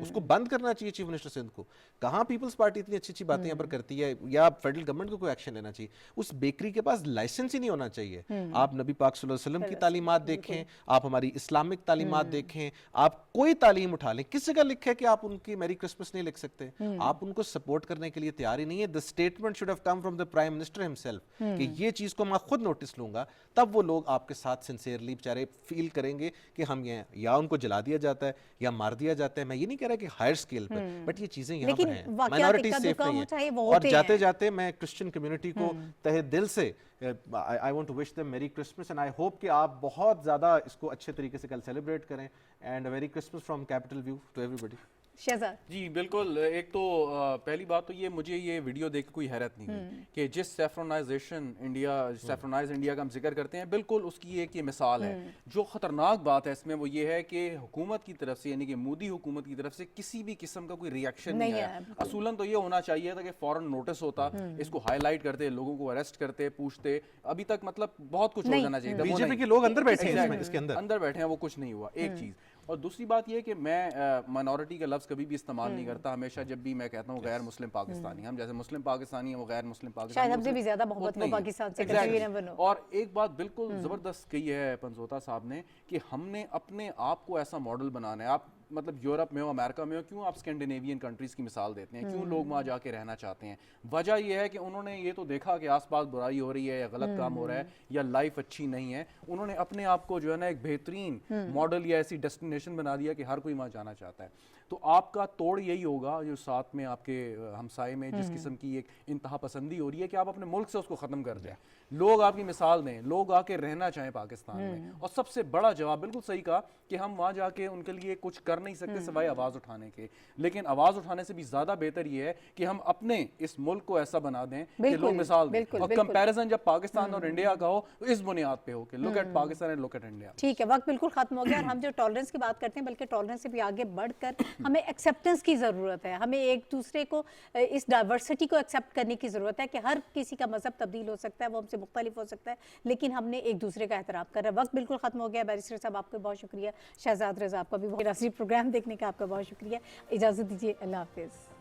Speaker 2: उसको बंद करना चाहिए चीफ मिनिस्टर सिंध को। कहाँ पीपल्स पार्टी इतनी अच्छी अच्छी बातें यहाँ पर करती है, या फेडरल गवर्नमेंट को कोई एक्शन लेना चाहिए। उस बेकरी के पास लाइसेंस ही नहीं होना चाहिए। आप नबी पाक सल्लल्लाहु अलैहि वसल्लम की तालीमात देखें, आप हमारी इस्लामिक तालीमात देखें, आप कोई तालीम उठा लें, किसी का लिखा है कि आप उनकी मैरी क्रिसमस नहीं लिख सकते, आप उनको सपोर्ट करने के लिए तैयार ही नहीं है। The statement should have come from the prime minister himself कि ये चीज को मैं खुद नोटिस लूंगा, तब वो लोग आपके साथ सिंसियरली बेचारे फील करेंगे कि हम ये, या उनको जला दिया जाता है या मार दिया जाता है। मैं ये नहीं कह रहा कि हायर स्केल पर, बट ये चीजें यहाँ पर हैं, माइनॉरिटी सेफ नहीं है। और जाते जाते मैं क्रिश्चियन कम्युनिटी को तहे दिल से I want to wish them Merry Christmas and I hope कि आप बहुत ज़्यादा इसको अच्छे तरीके से कल सेलिब्रेट करें। And Merry Christmas from Capital View to everybody।
Speaker 1: Shahzad
Speaker 3: ji बिल्कुल, एक तो पहली बात तो ये, मुझे ये वीडियो देख के कोई हैरत नहीं हुई कि जिस सैफ्रोनाइजेशन इंडिया, सैफ्रोनाइज इंडिया का हम जिक्र करते हैं, बिल्कुल उसकी एक ये मिसाल है। जो ख़तरनाक बात है इसमें वो ये है कि हुकूमत की तरफ से, यानी कि मोदी हुकूमत की तरफ से किसी भी किस्म का कोई रिएक्शन नहीं है। असूलन तो ये होना चाहिए था कि फ़ौरन नोटिस होता, इसको हाईलाइट करते, लोगों को अरेस्ट करते, पूछते। अभी तक मतलब बहुत कुछ हो जाना चाहिए।
Speaker 2: बीजेपी के लोग अंदर बैठे हैं, इसके
Speaker 3: अंदर बैठे हैं, वो कुछ नहीं हुआ। एक चीज़, और दूसरी बात ये कि मैं माइनॉरिटी का लफ्ज़ कभी भी इस्तेमाल नहीं करता। हमेशा जब भी मैं कहता हूँ गैर मुस्लिम पाकिस्तानी, हम जैसे मुस्लिम पाकिस्तानी हैं, वो गैर मुस्लिम पाकिस्तानी,
Speaker 1: शायद हमसे भी ज्यादा मोहब्बत वो पाकिस्तान से करते हैं, you never know।
Speaker 3: और एक बात बिल्कुल ज़बरदस्त कही है पंजोता साहब ने कि हमने अपने आप को ऐसा मॉडल बनाना है। आप मतलब यूरोप में हो, अमेरिका में हो, क्यों आप स्कैंडिनेवियन कंट्रीज़ की मिसाल देते हैं, क्यों लोग वहाँ जाके रहना चाहते हैं? वजह यह है कि उन्होंने ये तो देखा कि आसपास बुराई हो रही है या गलत काम हो रहा है या लाइफ अच्छी नहीं है, उन्होंने अपने आप को जो है ना एक बेहतरीन मॉडल या ऐसी डेस्टिनेशन बना दिया कि हर कोई वहाँ जाना चाहता है। तो आपका तोड़ यही होगा जो साथ में आपके हमसाए में जिस किस्म की एक इंतहा पसंदी हो रही है कि आप अपने मुल्क से उसको ख़त्म कर दें। लोग आपकी मिसाल दें, लोग आके रहना चाहें पाकिस्तान में। और सबसे बड़ा जवाब बिल्कुल सही कहा कि हम वहाँ जाके उनके लिए कुछ कर नहीं सकते सिवाय आवाज़ उठाने के। लेकिन आवाज़ उठाने से भी ज़्यादा बेहतर ये है कि हम अपने इस मुल्क को ऐसा बना दें कि लोग मिसाल दें। और कंपैरिजन जब पाकिस्तान और इंडिया का हो तो इस बुनियाद पे हो कि look at Pakistan and look at India.
Speaker 1: ठीक है, वक्त बिल्कुल खत्म हो गया और हम जो टॉलरेंस की बात करते हैं, बल्कि टॉलरेंस से भी आगे बढ़कर हमें एक्सेप्टेंस की ज़रूरत है। हमें एक दूसरे को, इस डाइवर्सिटी को एक्सेप्ट करने की ज़रूरत है कि हर किसी का मज़हब तब्दील हो सकता है, वो हमसे मुख्तलिफ हो सकता है, लेकिन हमने एक दूसरे का एहतराम कर रहा है। वक्त बिल्कुल खत्म हो गया। बैरिस्टर साहब आपका बहुत शुक्रिया, शहजाद रज़ा आपका भी बहुत, प्रोग्राम देखने का आपका बहुत शुक्रिया। इजाज़त दीजिए, अल्लाह हाफ़िज़।